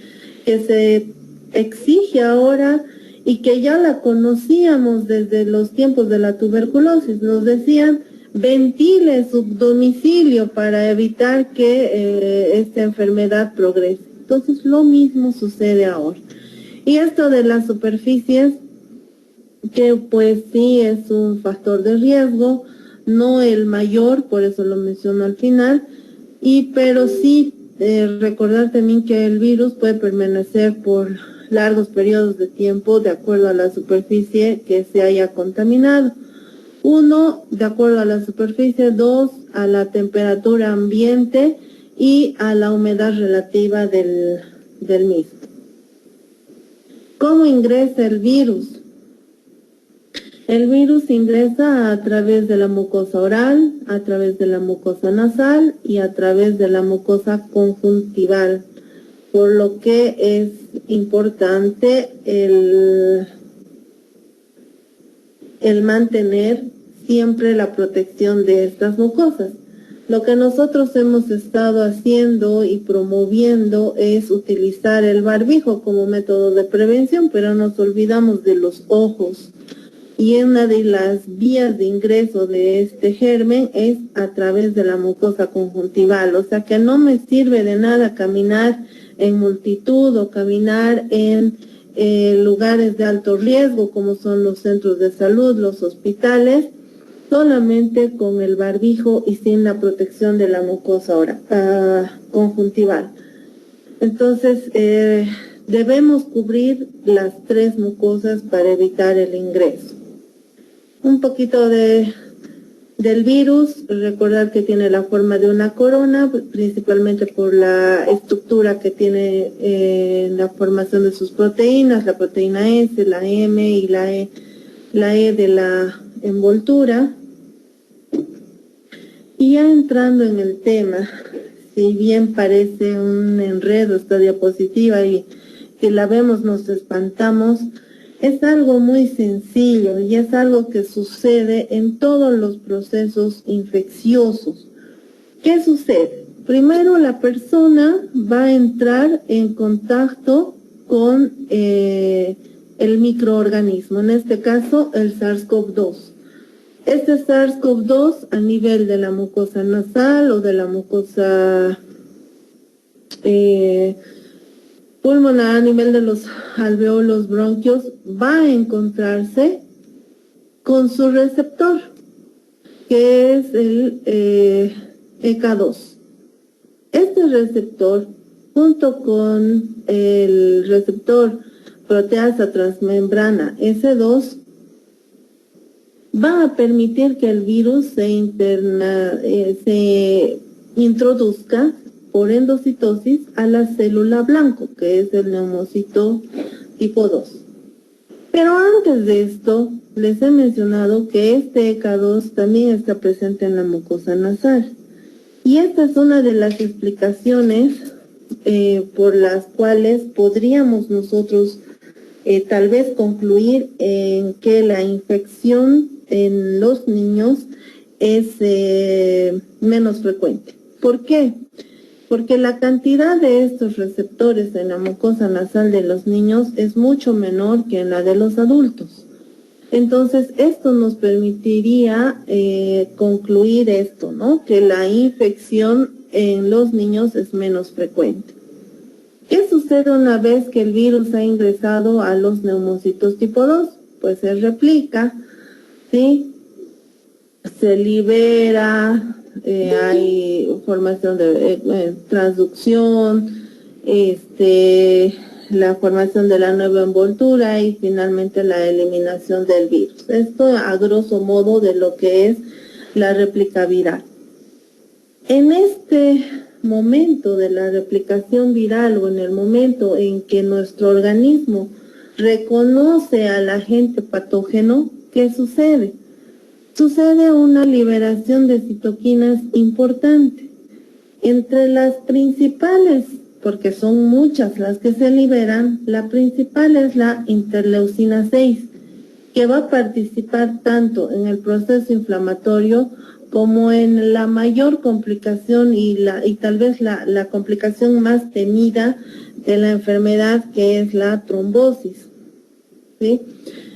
se exige ahora y que ya la conocíamos desde los tiempos de la tuberculosis. Nos decían, ventile su domicilio para evitar que esta enfermedad progrese. Entonces lo mismo sucede ahora. Y esto de las superficies, que pues sí es un factor de riesgo, no el mayor, por eso lo menciono al final, pero sí recordar también que el virus puede permanecer por largos periodos de tiempo de acuerdo a la superficie que se haya contaminado. 1, de acuerdo a la superficie; 2, a la temperatura ambiente y a la humedad relativa del mismo. ¿Cómo ingresa el virus? El virus ingresa a través de la mucosa oral, a través de la mucosa nasal y a través de la mucosa conjuntival, por lo que es importante el mantener siempre la protección de estas mucosas. Lo que nosotros hemos estado haciendo y promoviendo es utilizar el barbijo como método de prevención, pero nos olvidamos de los ojos. Y una de las vías de ingreso de este germen es a través de la mucosa conjuntival. O sea que no me sirve de nada caminar en multitud o caminar en lugares de alto riesgo como son los centros de salud, los hospitales, solamente con el barbijo y sin la protección de la mucosa conjuntival. Entonces debemos cubrir las 3 mucosas para evitar el ingreso. Un poquito del virus, recordar que tiene la forma de una corona, principalmente por la estructura que tiene la formación de sus proteínas, la proteína S, la M y la E de la envoltura. Y ya entrando en el tema, si bien parece un enredo esta diapositiva y que la vemos nos espantamos, es algo muy sencillo y es algo que sucede en todos los procesos infecciosos. ¿Qué sucede? Primero la persona va a entrar en contacto con el microorganismo, en este caso el SARS-CoV-2. Este SARS-CoV-2 a nivel de la mucosa nasal o de la mucosa pulmonar, a nivel de los alveolos bronquios, va a encontrarse con su receptor, que es ECA2. Este receptor, junto con el receptor proteasa transmembrana S2, va a permitir que el virus se introduzca por endocitosis a la célula blanco, que es el neumocito tipo 2. Pero antes de esto, les he mencionado que este ECA2 también está presente en la mucosa nasal. Y esta es una de las explicaciones por las cuales podríamos nosotros tal vez concluir en que la infección en los niños es menos frecuente. ¿Por qué? Porque la cantidad de estos receptores en la mucosa nasal de los niños es mucho menor que en la de los adultos. Entonces, esto nos permitiría concluir esto, ¿no? Que la infección en los niños es menos frecuente. ¿Qué sucede una vez que el virus ha ingresado a los neumocitos tipo 2? Pues se replica, ¿sí? Se libera, hay formación de transducción, la formación de la nueva envoltura y finalmente la eliminación del virus. Esto a grosso modo de lo que es la réplica viral. En este momento de la replicación viral o en el momento en que nuestro organismo reconoce al agente patógeno, ¿qué sucede? Sucede una liberación de citoquinas importante. Entre las principales, porque son muchas las que se liberan, la principal es la interleucina 6, que va a participar tanto en el proceso inflamatorio como en la mayor complicación y tal vez la complicación más temida de la enfermedad, que es la trombosis, ¿sí?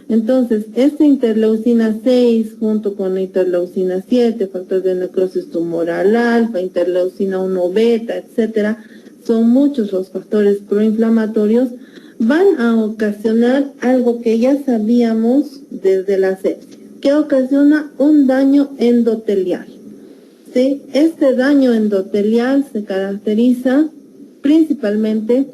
Entonces, esta interleucina 6 junto con la interleucina 7, factor de necrosis tumoral alfa, interleucina 1 beta, etcétera, son muchos los factores proinflamatorios, van a ocasionar algo que ya sabíamos desde la sepsis, que ocasiona un daño endotelial, ¿sí? Este daño endotelial se caracteriza principalmente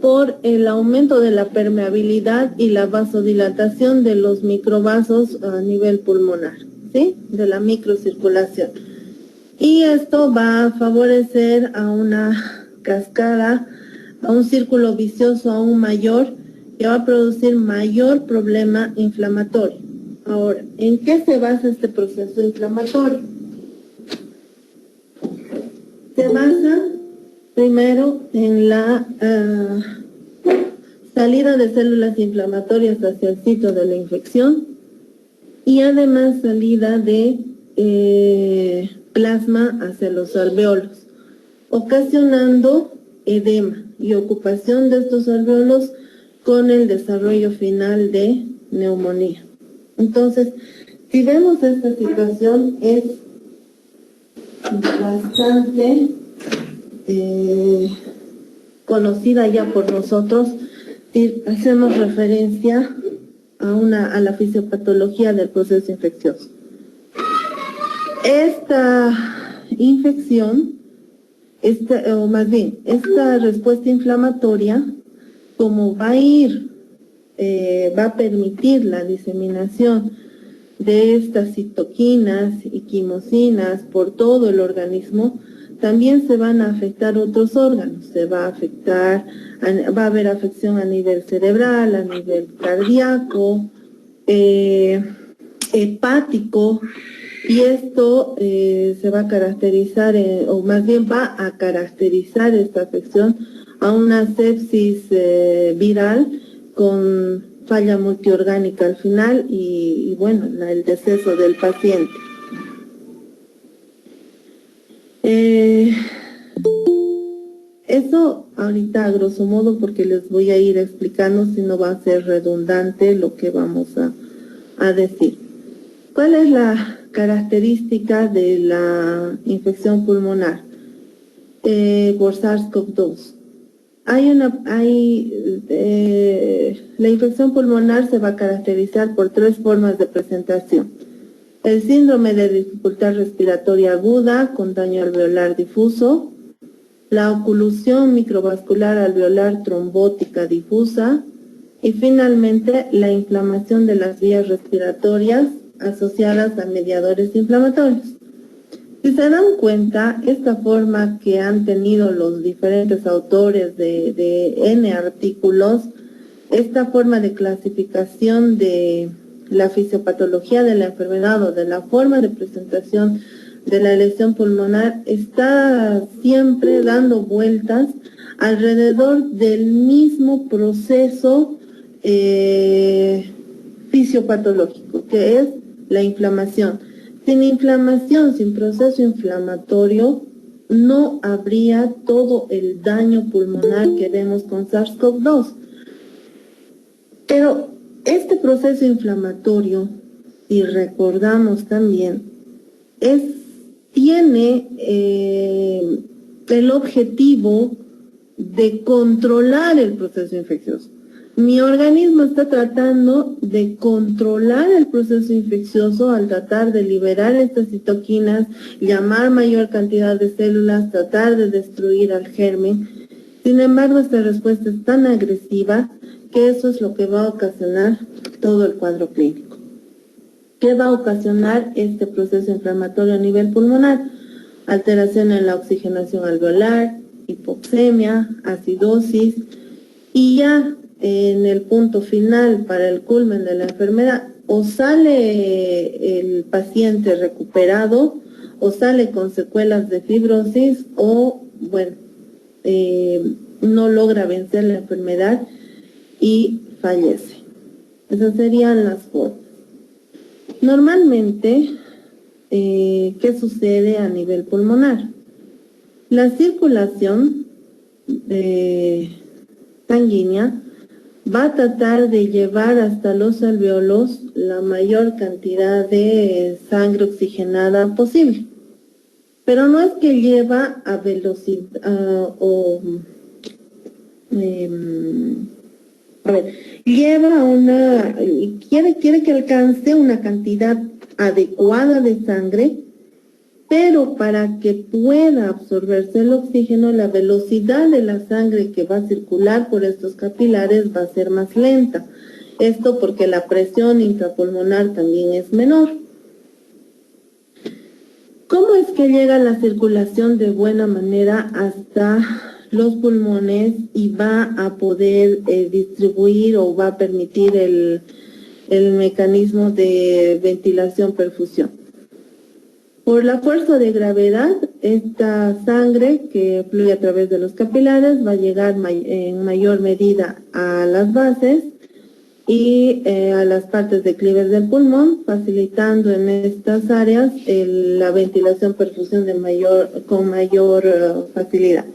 por el aumento de la permeabilidad y la vasodilatación de los microvasos a nivel pulmonar, ¿sí? De la microcirculación. Y esto va a favorecer a una cascada, a un círculo vicioso aún mayor, que va a producir mayor problema inflamatorio. Ahora, ¿en qué se basa este proceso inflamatorio? Se basa primero en la salida de células inflamatorias hacia el sitio de la infección y además salida de plasma hacia los alveolos, ocasionando edema y ocupación de estos alveolos con el desarrollo final de neumonía. Entonces, si vemos esta situación, es bastante conocida ya por nosotros, si hacemos referencia a la fisiopatología del proceso infeccioso. Esta infección, o más bien, esta respuesta inflamatoria, como va a permitir la diseminación de estas citoquinas y quimosinas por todo el organismo, también se van a afectar otros órganos. Va a haber afección a nivel cerebral, a nivel cardíaco, hepático, y esto se va a caracterizar, o más bien va a caracterizar esta afección a una sepsis viral con falla multiorgánica al final y bueno, el deceso del paciente. Eso ahorita a grosso modo, porque les voy a ir explicando, si no va a ser redundante lo que vamos a decir. ¿Cuál es la característica de la infección pulmonar por SARS-CoV-2? La infección pulmonar se va a caracterizar por 3 formas de presentación. el síndrome de dificultad respiratoria aguda con daño alveolar difuso, la oclusión microvascular alveolar trombótica difusa y finalmente la inflamación de las vías respiratorias asociadas a mediadores inflamatorios. Si se dan cuenta, esta forma que han tenido los diferentes autores de N artículos, esta forma de clasificación de la fisiopatología de la enfermedad o de la forma de presentación de la lesión pulmonar está siempre dando vueltas alrededor del mismo proceso fisiopatológico, que es la inflamación. Sin inflamación, sin proceso inflamatorio, no habría todo el daño pulmonar que vemos con SARS-CoV-2. Pero este proceso inflamatorio, si recordamos también, tiene el objetivo de controlar el proceso infeccioso. Mi organismo está tratando de controlar el proceso infeccioso al tratar de liberar estas citoquinas, llamar mayor cantidad de células, tratar de destruir al germen. Sin embargo, esta respuesta es tan agresiva que eso es lo que va a ocasionar todo el cuadro clínico. ¿Qué va a ocasionar este proceso inflamatorio a nivel pulmonar? Alteración en la oxigenación alveolar, hipoxemia, acidosis y ya en el punto final para el culmen de la enfermedad o sale el paciente recuperado o sale con secuelas de fibrosis o bueno, no logra vencer la enfermedad y fallece. Esas serían las formas. Normalmente, ¿qué sucede a nivel pulmonar? La circulación sanguínea va a tratar de llevar hasta los alvéolos la mayor cantidad de sangre oxigenada posible. Pero no es que lleva a velocidad lleva una, quiere que alcance una cantidad adecuada de sangre, pero para que pueda absorberse el oxígeno, la velocidad de la sangre que va a circular por estos capilares va a ser más lenta. Esto porque la presión intrapulmonar también es menor. ¿Cómo es que llega la circulación de buena manera hasta los pulmones y va a poder distribuir o va a permitir el mecanismo de ventilación-perfusión? Por la fuerza de gravedad, esta sangre que fluye a través de los capilares va a llegar en mayor medida a las bases y a las partes declives del pulmón, facilitando en estas áreas la ventilación-perfusión con mayor facilidad.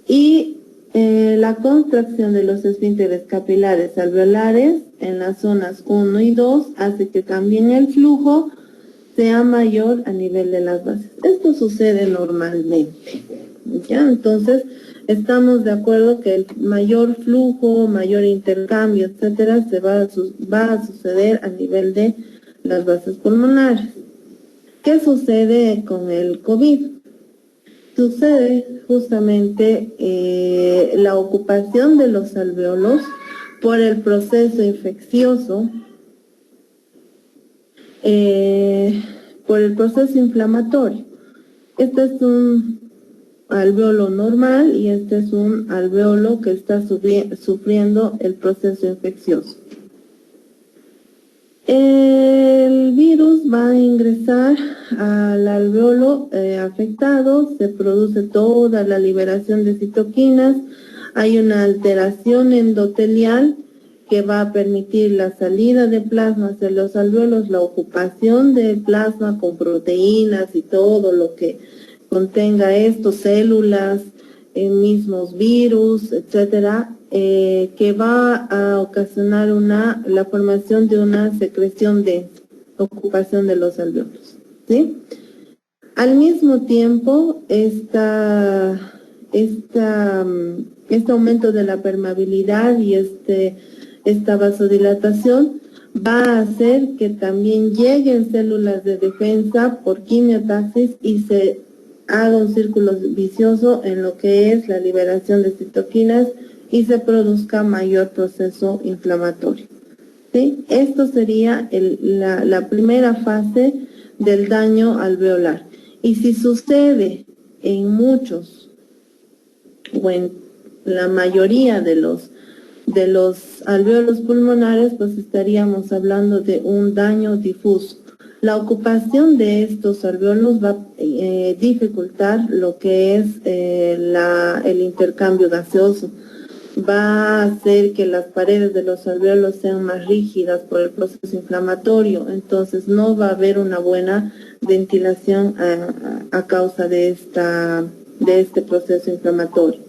Y la contracción de los esfínteres capilares alveolares en las zonas 1 y 2 hace que también el flujo sea mayor a nivel de las bases. Esto sucede normalmente, ¿ya? Entonces, estamos de acuerdo que el mayor flujo, mayor intercambio, etcétera, va a suceder a nivel de las bases pulmonares. ¿Qué sucede con el COVID? Sucede justamente la ocupación de los alvéolos por el proceso infeccioso, por el proceso inflamatorio. Este es un alvéolo normal y este es un alvéolo que está sufriendo el proceso infeccioso. El virus va a ingresar al alvéolo afectado, se produce toda la liberación de citoquinas, hay una alteración endotelial que va a permitir la salida de plasma hacia los alvéolos, la ocupación del plasma con proteínas y todo lo que contenga esto, células, mismos virus, etcétera, que va a ocasionar la formación de una secreción de ocupación de los alvéolos, ¿sí? Al mismo tiempo, este aumento de la permeabilidad y esta vasodilatación va a hacer que también lleguen células de defensa por quimiotaxis y se haga un círculo vicioso en lo que es la liberación de citoquinas y se produzca mayor proceso inflamatorio. ¿Sí? Esto sería la primera fase del daño alveolar. Y si sucede en muchos o en la mayoría de los alvéolos pulmonares, pues estaríamos hablando de un daño difuso. La ocupación de estos alvéolos va a dificultar lo que es el intercambio gaseoso. Va a hacer que las paredes de los alvéolos sean más rígidas por el proceso inflamatorio, entonces no va a haber una buena ventilación a causa de este proceso inflamatorio.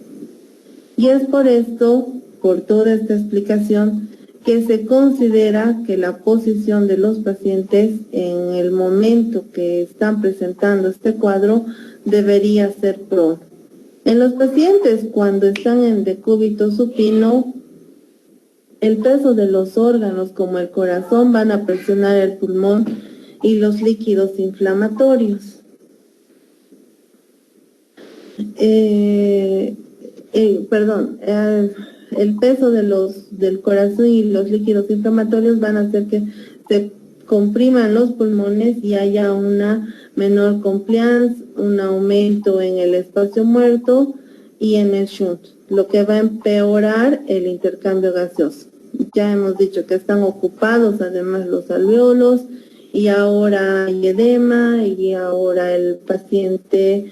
Y es por esto, por toda esta explicación, que se considera que la posición de los pacientes en el momento que están presentando este cuadro debería ser prona. En los pacientes cuando están en decúbito supino, el peso de los órganos como el corazón van a presionar el pulmón y los líquidos inflamatorios. El peso del corazón y los líquidos inflamatorios van a hacer que se compriman los pulmones y haya una menor compliance, un aumento en el espacio muerto y en el shunt, lo que va a empeorar el intercambio gaseoso. Ya hemos dicho que están ocupados además los alvéolos y ahora hay edema y ahora el paciente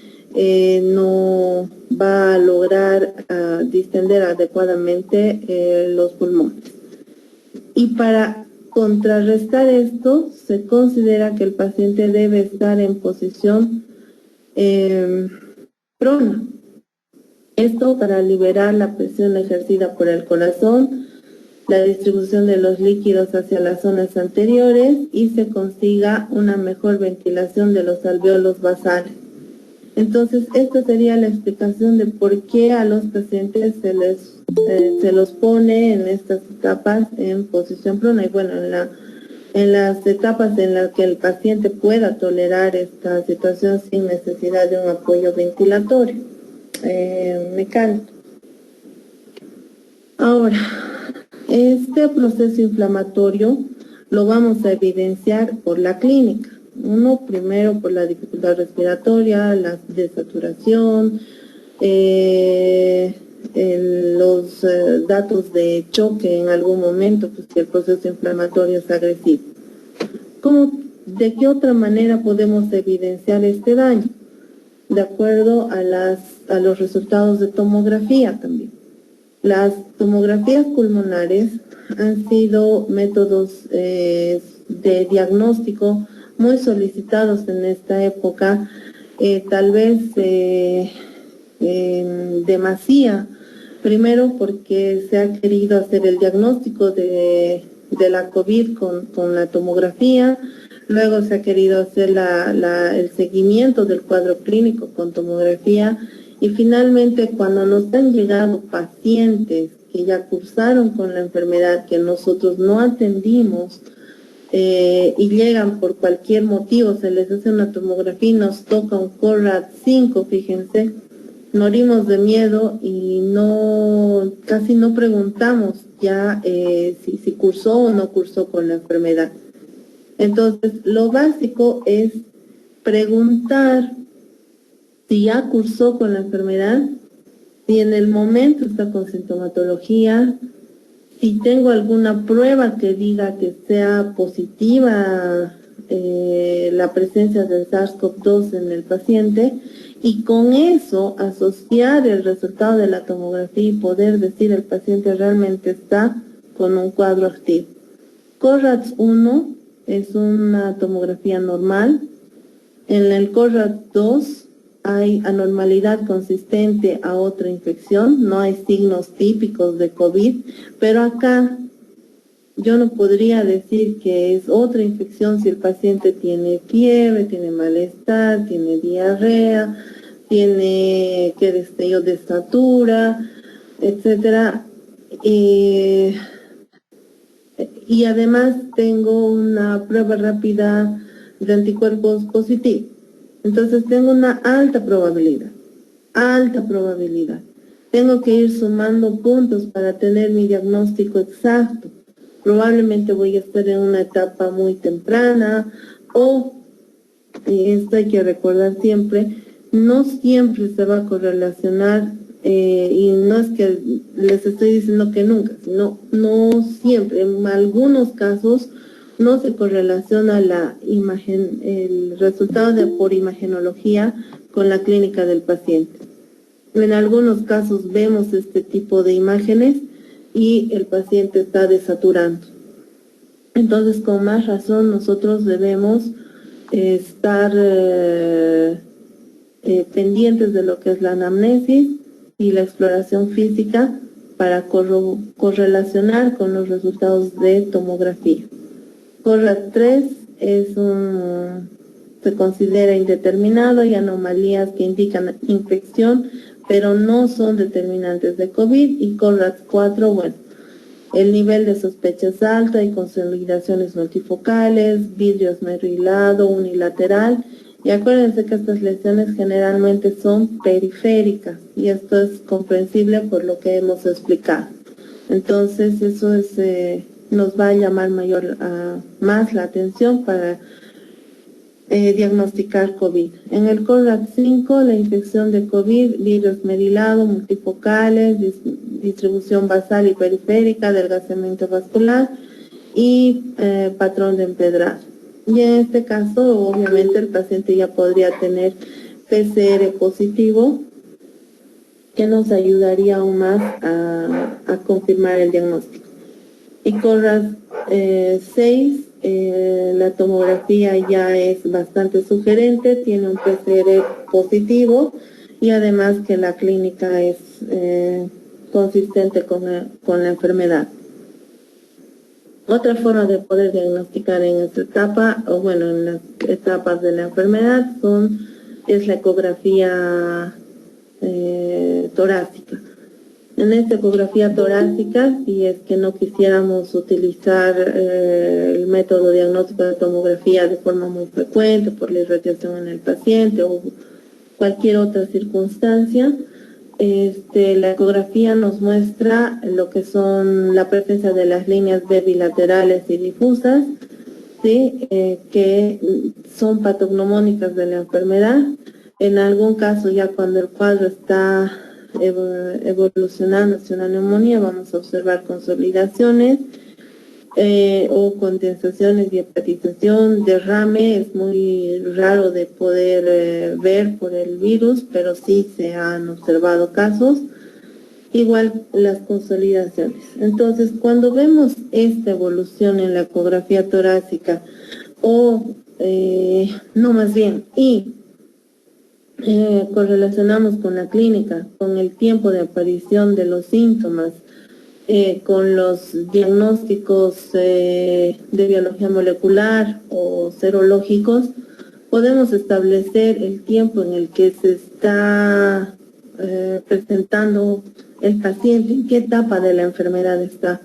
no va a lograr distender adecuadamente los pulmones. Y para contrarrestar esto, se considera que el paciente debe estar en posición prona. Esto para liberar la presión ejercida por el corazón, la distribución de los líquidos hacia las zonas anteriores y se consiga una mejor ventilación de los alvéolos basales. Entonces, esta sería la explicación de por qué a los pacientes se los pone en estas etapas en posición prona. Y bueno, en las etapas en las que el paciente pueda tolerar esta situación sin necesidad de un apoyo ventilatorio mecánico. Ahora, este proceso inflamatorio lo vamos a evidenciar por la clínica. Uno, primero por la dificultad respiratoria, la desaturación, los datos de choque en algún momento, pues que el proceso inflamatorio es agresivo. ¿De qué otra manera podemos evidenciar este daño? De acuerdo a los resultados de tomografía también. Las tomografías pulmonares han sido métodos de diagnóstico muy solicitados en esta época, tal vez demasía, primero porque se ha querido hacer el diagnóstico de la COVID con la tomografía, luego se ha querido hacer el seguimiento del cuadro clínico con tomografía y finalmente cuando nos han llegado pacientes que ya cursaron con la enfermedad que nosotros no atendimos, y llegan por cualquier motivo, se les hace una tomografía y nos toca un CORAD 5, fíjense, morimos de miedo y casi no preguntamos ya si cursó o no cursó con la enfermedad. Entonces, lo básico es preguntar si ya cursó con la enfermedad, si en el momento está con sintomatología, si tengo alguna prueba que diga que sea positiva la presencia del SARS-CoV-2 en el paciente y con eso asociar el resultado de la tomografía y poder decir el paciente realmente está con un cuadro activo. CORADS 1 es una tomografía normal. En el CORADS 2 hay anormalidad consistente a otra infección, no hay signos típicos de COVID, pero acá yo no podría decir que es otra infección si el paciente tiene fiebre, tiene malestar, tiene diarrea, tiene destello de estatura, etcétera. y además tengo una prueba rápida de anticuerpos positivos. Entonces tengo una alta probabilidad. Tengo que ir sumando puntos para tener mi diagnóstico exacto. Probablemente voy a estar en una etapa muy temprana o, y esto hay que recordar siempre, no siempre se va a correlacionar, y no es que les estoy diciendo que nunca, sino no siempre. En algunos casos no se correlaciona la imagen, el resultado por imagenología con la clínica del paciente. En algunos casos vemos este tipo de imágenes y el paciente está desaturando. Entonces, con más razón, nosotros debemos estar pendientes de lo que es la anamnesis y la exploración física para correlacionar con los resultados de tomografía. CORRAT 3 se considera indeterminado y anomalías que indican infección, pero no son determinantes de COVID, y CORRAT 4, bueno, el nivel de sospecha es alto, hay consolidaciones multifocales, vidrio esmerilado, unilateral, y acuérdense que estas lesiones generalmente son periféricas, y esto es comprensible por lo que hemos explicado. Entonces, eso nos va a llamar más la atención para diagnosticar COVID. En el CORRAT 5, la infección de COVID, vidrio esmerilado, multifocales, distribución basal y periférica, adelgazamiento vascular y patrón de empedrado. Y en este caso, obviamente, el paciente ya podría tener PCR positivo, que nos ayudaría aún más a confirmar el diagnóstico. Y CORRAT 6, la tomografía ya es bastante sugerente, tiene un PCR positivo y además que la clínica es consistente con la enfermedad. Otra forma de poder diagnosticar en esta etapa, o bueno, en las etapas de la enfermedad, es la ecografía torácica. En esta ecografía torácica, si es que no quisiéramos utilizar el método diagnóstico de tomografía de forma muy frecuente por la irradiación en el paciente o cualquier otra circunstancia, la ecografía nos muestra lo que son la presencia de las líneas B bilaterales y difusas, ¿sí? Que son patognomónicas de la enfermedad. En algún caso, ya cuando el cuadro está evolucionando hacia una neumonía, vamos a observar consolidaciones o condensaciones y hepatización, derrame. Es muy raro de poder ver por el virus, pero sí se han observado casos. Igual las consolidaciones. Entonces, cuando vemos esta evolución en la ecografía torácica, correlacionamos con la clínica, con el tiempo de aparición de los síntomas, con los diagnósticos de biología molecular o serológicos, podemos establecer el tiempo en el que se está presentando el paciente, en qué etapa de la enfermedad está.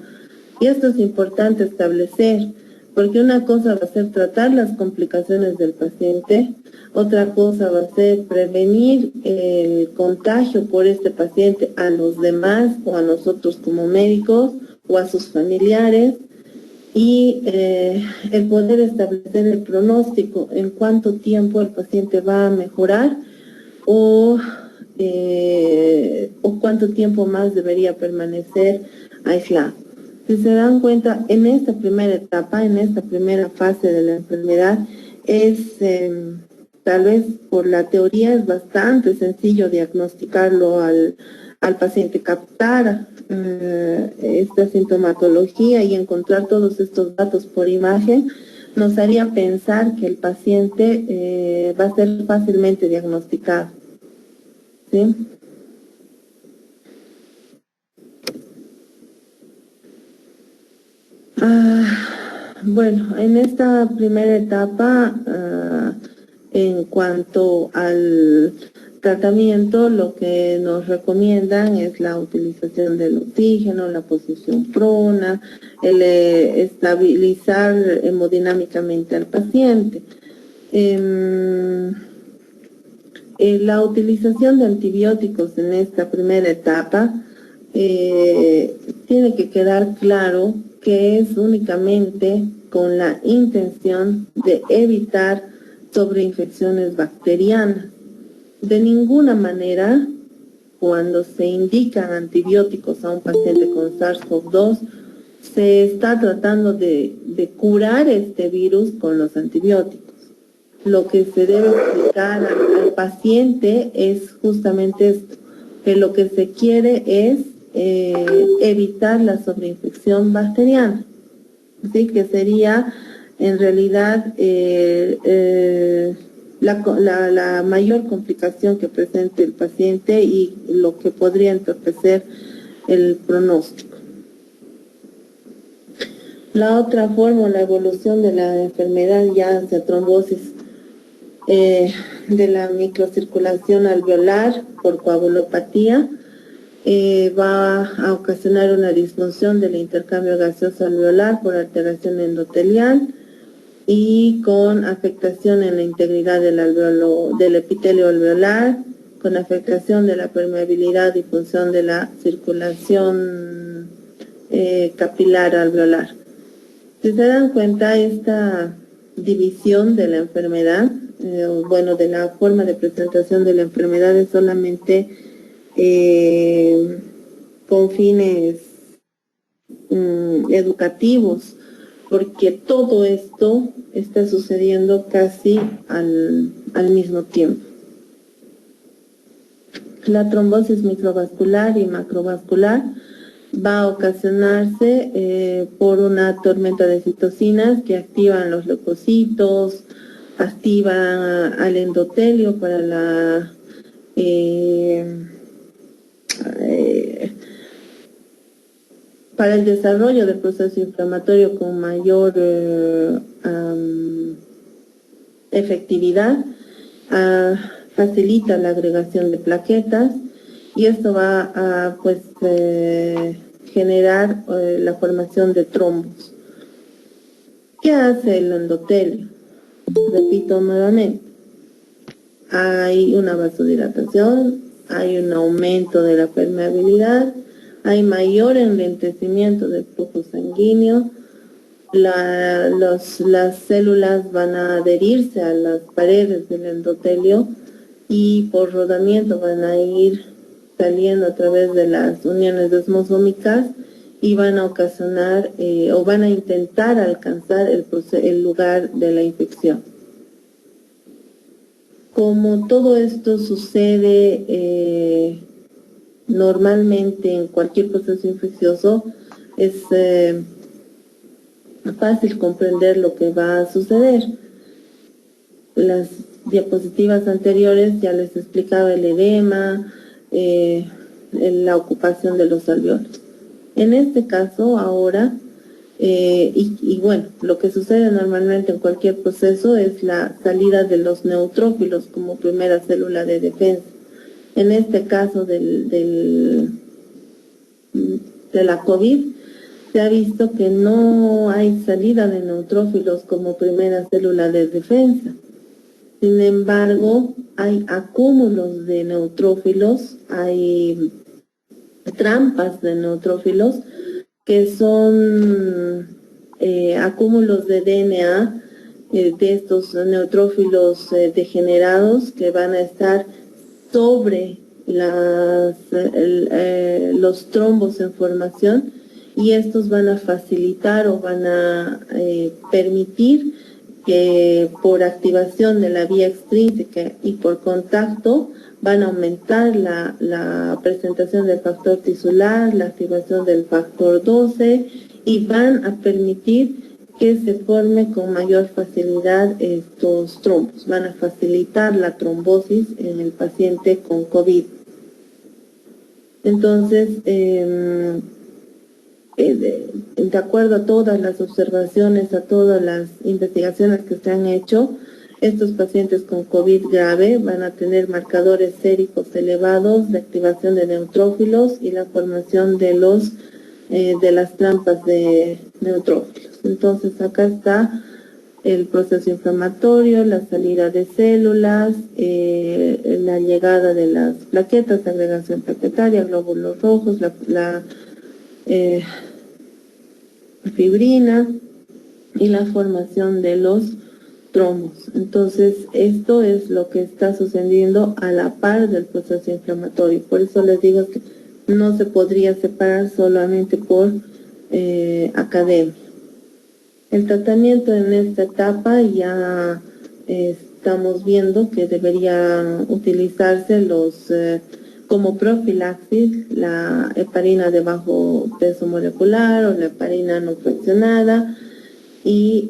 Y esto es importante establecer, porque una cosa va a ser tratar las complicaciones del paciente, otra cosa va a ser prevenir el contagio por este paciente a los demás o a nosotros como médicos o a sus familiares, y el poder establecer el pronóstico en cuánto tiempo el paciente va a mejorar o cuánto tiempo más debería permanecer aislado. Si se dan cuenta, en esta primera etapa, en esta primera fase de la enfermedad, tal vez por la teoría es bastante sencillo diagnosticarlo al paciente, captar esta sintomatología y encontrar todos estos datos por imagen, nos haría pensar que el paciente va a ser fácilmente diagnosticado. ¿Sí? Bueno, en esta primera etapa, en cuanto tratamiento lo que nos recomiendan es la utilización del oxígeno, la posición prona, el estabilizar hemodinámicamente al paciente. La utilización de antibióticos en esta primera etapa tiene que quedar claro que es únicamente con la intención de evitar sobreinfecciones bacterianas. De ninguna manera, cuando se indican antibióticos a un paciente con SARS-CoV-2, se está tratando de curar este virus con los antibióticos. Lo que se debe explicar al paciente es justamente esto, que lo que se quiere es evitar la sobreinfección bacteriana. Así que sería en realidad la mayor complicación que presente el paciente y lo que podría entorpecer el pronóstico. La otra forma, la evolución de la enfermedad ya hacia trombosis de la microcirculación alveolar por coagulopatía, va a ocasionar una disfunción del intercambio gaseoso alveolar por alteración endotelial y con afectación en la integridad del epitelio alveolar, con afectación de la permeabilidad y función de la circulación capilar alveolar. Si se dan cuenta, esta división de la enfermedad, de la forma de presentación de la enfermedad es solamente con fines educativos, porque todo esto está sucediendo casi al mismo tiempo. La trombosis microvascular y macrovascular va a ocasionarse por una tormenta de citocinas que activan los leucocitos, activan al endotelio para para el desarrollo del proceso inflamatorio con mayor efectividad, facilita la agregación de plaquetas y esto va a generar la formación de trombos. ¿Qué hace el endotelio? Repito nuevamente, hay una vasodilatación, hay un aumento de la permeabilidad, hay mayor enlentecimiento del flujo sanguíneo, las células van a adherirse a las paredes del endotelio y por rodamiento van a ir saliendo a través de las uniones desmosómicas y van a ocasionar o van a intentar alcanzar el lugar de la infección. Como todo esto sucede normalmente en cualquier proceso infeccioso, es fácil comprender lo que va a suceder. Las diapositivas anteriores ya les explicaba el edema, la ocupación de los alveolos. En este caso, ahora, lo que sucede normalmente en cualquier proceso es la salida de los neutrófilos como primera célula de defensa. En este caso de la COVID, se ha visto que no hay salida de neutrófilos como primera célula de defensa. Sin embargo, hay acúmulos de neutrófilos, hay trampas de neutrófilos que son acúmulos de DNA de estos neutrófilos degenerados que van a estar sobre los trombos en formación y estos van a facilitar o van a permitir que por activación de la vía extrínseca y por contacto van a aumentar la presentación del factor tisular, la activación del factor 12 y van a permitir que se forme con mayor facilidad estos trombos. Van a facilitar la trombosis en el paciente con COVID. Entonces, de acuerdo a todas las observaciones, a todas las investigaciones que se han hecho, Estos pacientes con COVID grave van a tener marcadores séricos elevados, de activación de neutrófilos y la formación de las trampas de neutrófilos. Entonces acá está el proceso inflamatorio, la salida de células, la llegada de las plaquetas, agregación plaquetaria, glóbulos rojos, la fibrina y la formación de los trombos. Entonces, esto es lo que está sucediendo a la par del proceso inflamatorio. Por eso les digo que no se podría separar solamente por academia. El tratamiento en esta etapa ya estamos viendo que debería utilizarse como profilaxis la heparina de bajo peso molecular o la heparina no fraccionada y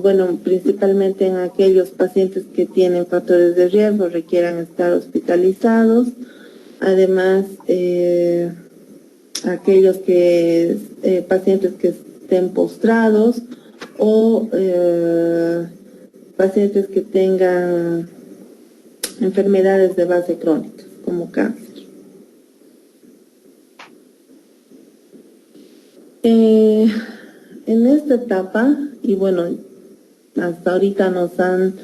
bueno, principalmente en aquellos pacientes que tienen factores de riesgo requieran estar hospitalizados. Además, aquellos pacientes que estén postrados o pacientes que tengan enfermedades de base crónicas como cáncer. En esta etapa, y bueno, hasta ahorita nos han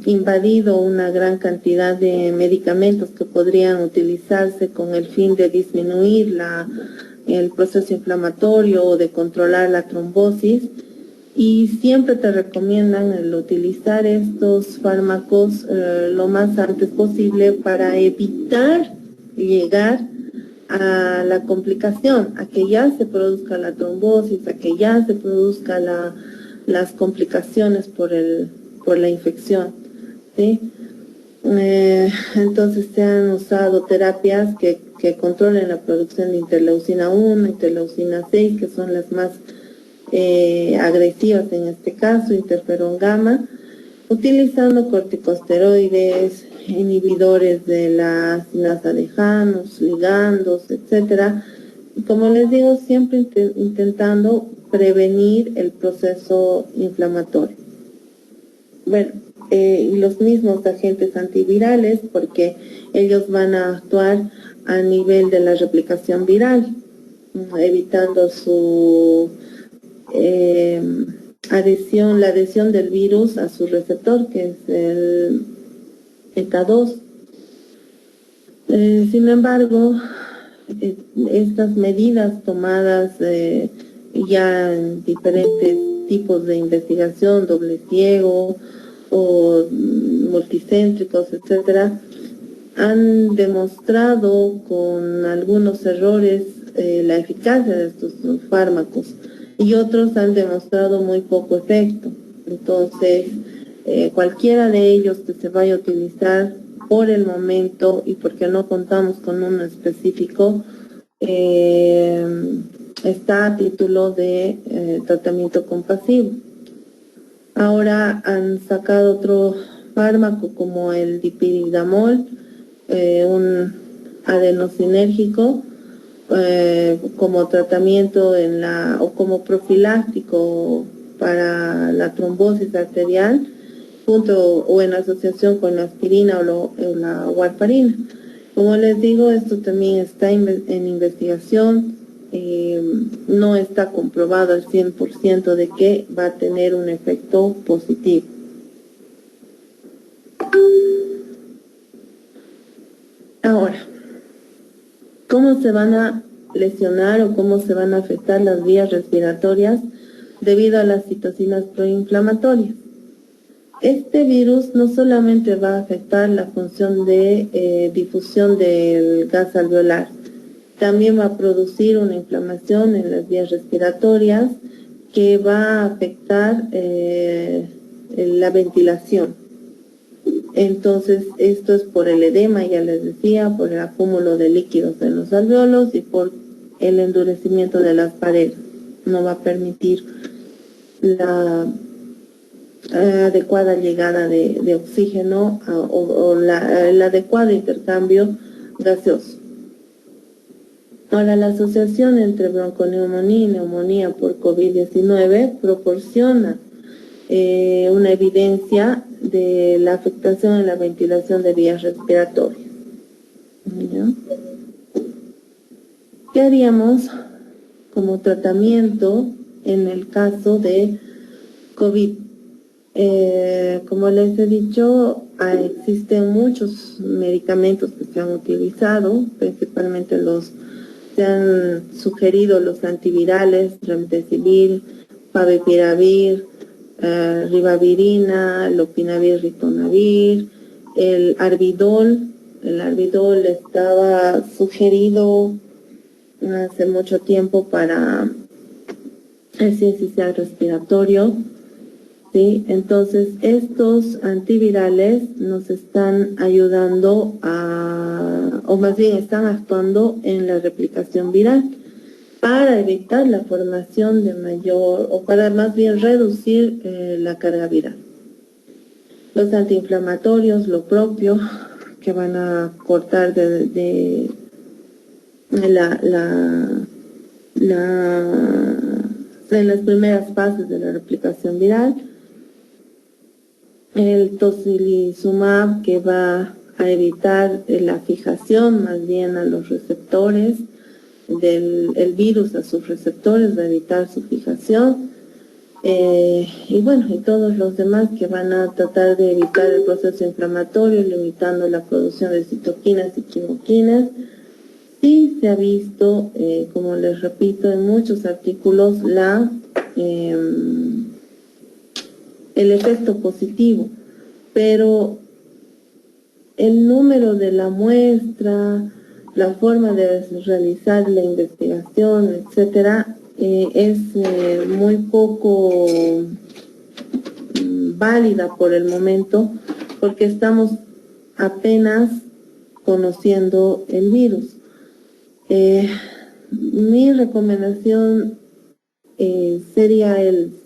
invadido una gran cantidad de medicamentos que podrían utilizarse con el fin de disminuir el proceso inflamatorio o de controlar la trombosis, y siempre te recomiendan el utilizar estos fármacos lo más antes posible para evitar llegar a la complicación, a que ya se produzca la trombosis, a que ya se produzca las complicaciones por la infección, ¿sí? Entonces se han usado terapias que controlen la producción de interleucina 1, interleucina 6, que son las más agresivas en este caso, interferón gamma, utilizando corticosteroides, inhibidores de la sinasa de Janus, ligandos, etcétera. Y como les digo, siempre intentando prevenir el proceso inflamatorio. Bueno, y los mismos agentes antivirales, porque ellos van a actuar a nivel de la replicación viral, evitando su la adhesión del virus a su receptor, que es el EK2. Sin embargo, estas medidas tomadas ya en diferentes tipos de investigación, doble ciego o multicéntricos, etcétera, han demostrado con algunos errores la eficacia de estos fármacos, y otros han demostrado muy poco efecto. Entonces, cualquiera de ellos que se vaya a utilizar por el momento, y porque no contamos con uno específico, está a título de tratamiento compasivo. Ahora han sacado otro fármaco como el dipiridamol, un adenosinérgico, como tratamiento o como profiláctico para la trombosis arterial, o en asociación con la aspirina o la warfarina. Como les digo, esto también está en investigación, no está comprobado al 100% de que va a tener un efecto positivo. Ahora, ¿cómo se van a lesionar o cómo se van a afectar las vías respiratorias debido a las citocinas proinflamatorias? Este virus no solamente va a afectar la función de difusión del gas alveolar, también va a producir una inflamación en las vías respiratorias que va a afectar la ventilación. Entonces, esto es por el edema, ya les decía, por el acúmulo de líquidos en los alveolos y por el endurecimiento de las paredes. No va a permitir la adecuada llegada de oxígeno o el adecuado intercambio gaseoso. Ahora, la asociación entre bronconeumonía y neumonía por COVID-19 proporciona una evidencia de la afectación en la ventilación de vías respiratorias. ¿Ya? ¿Qué haríamos como tratamiento en el caso de COVID? Como les he dicho, existen muchos medicamentos que se han utilizado, principalmente se han sugerido los antivirales, remdesivir, favipiravir, ribavirina, lopinavir, ritonavir, el arbidol. El arbidol estaba sugerido hace mucho tiempo para el sincicial respiratorio, ¿sí? Entonces, estos antivirales nos están ayudando o más bien están actuando en la replicación viral para evitar la formación de o para más bien reducir la carga viral. Los antiinflamatorios, lo propio, que van a cortar en las primeras fases de la replicación viral. El tocilizumab, que va a evitar la fijación más bien a los receptores del virus, a sus receptores, va a evitar su fijación. Y bueno, y todos los demás que van a tratar de evitar el proceso inflamatorio, limitando la producción de citoquinas y quimoquinas. Sí se ha visto, como les repito, en muchos artículos el efecto positivo, pero el número de la muestra, la forma de realizar la investigación, etcétera, es muy poco válida por el momento, porque estamos apenas conociendo el virus. Mi recomendación sería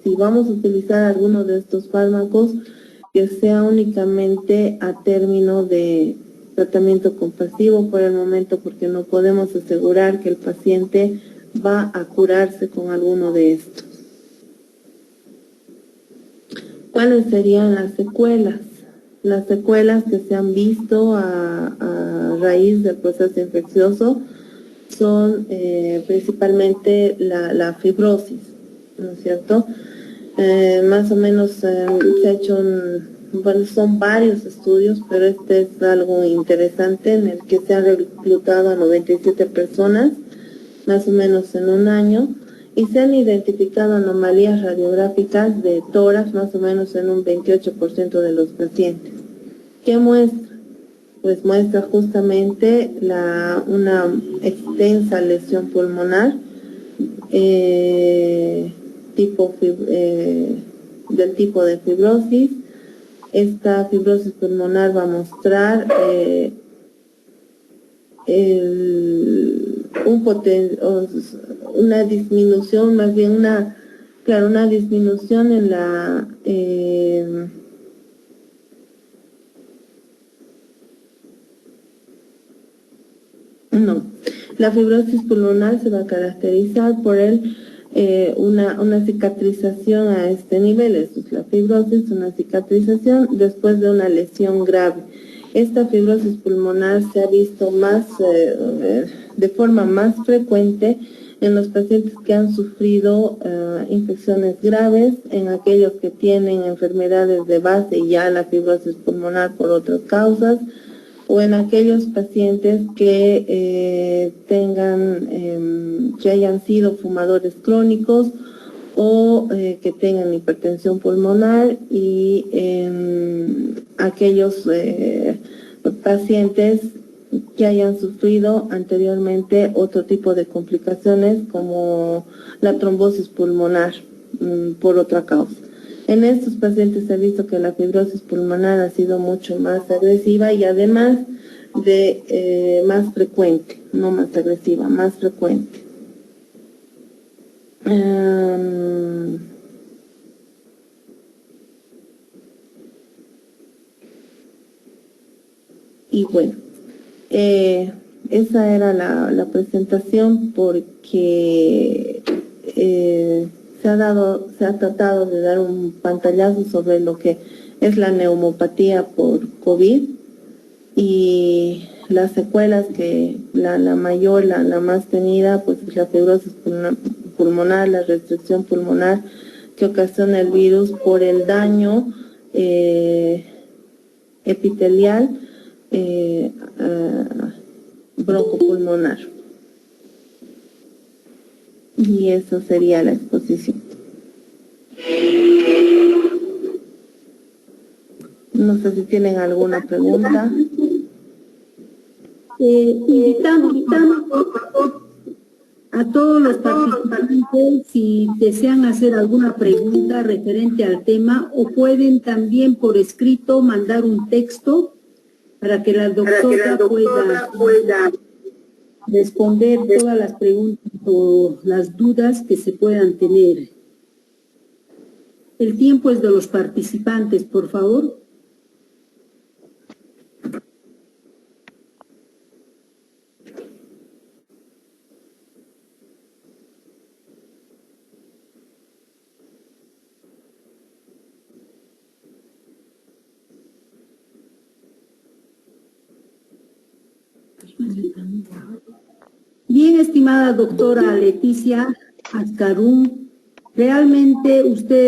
si vamos a utilizar alguno de estos fármacos, que sea únicamente a término de tratamiento compasivo por el momento, porque no podemos asegurar que el paciente va a curarse con alguno de estos. ¿Cuáles serían las secuelas? Las secuelas que se han visto a raíz del proceso infeccioso son principalmente la fibrosis, ¿no es cierto? Más o menos se ha hecho son varios estudios, pero este es algo interesante, en el que se han reclutado a 97 personas, más o menos en un año, y se han identificado anomalías radiográficas de tórax más o menos en un 28% de los pacientes. ¿Qué muestra? Pues muestra justamente una extensa lesión pulmonar del tipo de fibrosis. Esta fibrosis pulmonar va a mostrar una disminución, más bien una disminución en la fibrosis pulmonar se va a caracterizar por una cicatrización a este nivel. Esto es la fibrosis, una cicatrización después de una lesión grave. Esta fibrosis pulmonar se ha visto de forma más frecuente en los pacientes que han sufrido infecciones graves, en aquellos que tienen enfermedades de base y ya la fibrosis pulmonar por otras causas, o en aquellos pacientes que que hayan sido fumadores crónicos o que tengan hipertensión pulmonar, y aquellos pacientes que hayan sufrido anteriormente otro tipo de complicaciones como la trombosis pulmonar por otra causa. En estos pacientes se ha visto que la fibrosis pulmonar ha sido mucho más agresiva y además de más frecuente, no más agresiva, más frecuente. Y bueno, esa era la presentación, porque se ha tratado de dar un pantallazo sobre lo que es la neumopatía por COVID y las secuelas que la mayor, la más tenida, pues es la fibrosis pulmonar, la restricción pulmonar que ocasiona el virus por el daño epitelial broncopulmonar. Y eso sería la exposición. No sé si tienen alguna pregunta. Invitamos a todos los participantes si desean hacer alguna pregunta referente al tema, o pueden también por escrito mandar un texto para que la doctora pueda responder todas las preguntas o las dudas que se puedan tener. El tiempo es de los participantes, por favor. Bien, estimada doctora Leticia Azcarún, realmente usted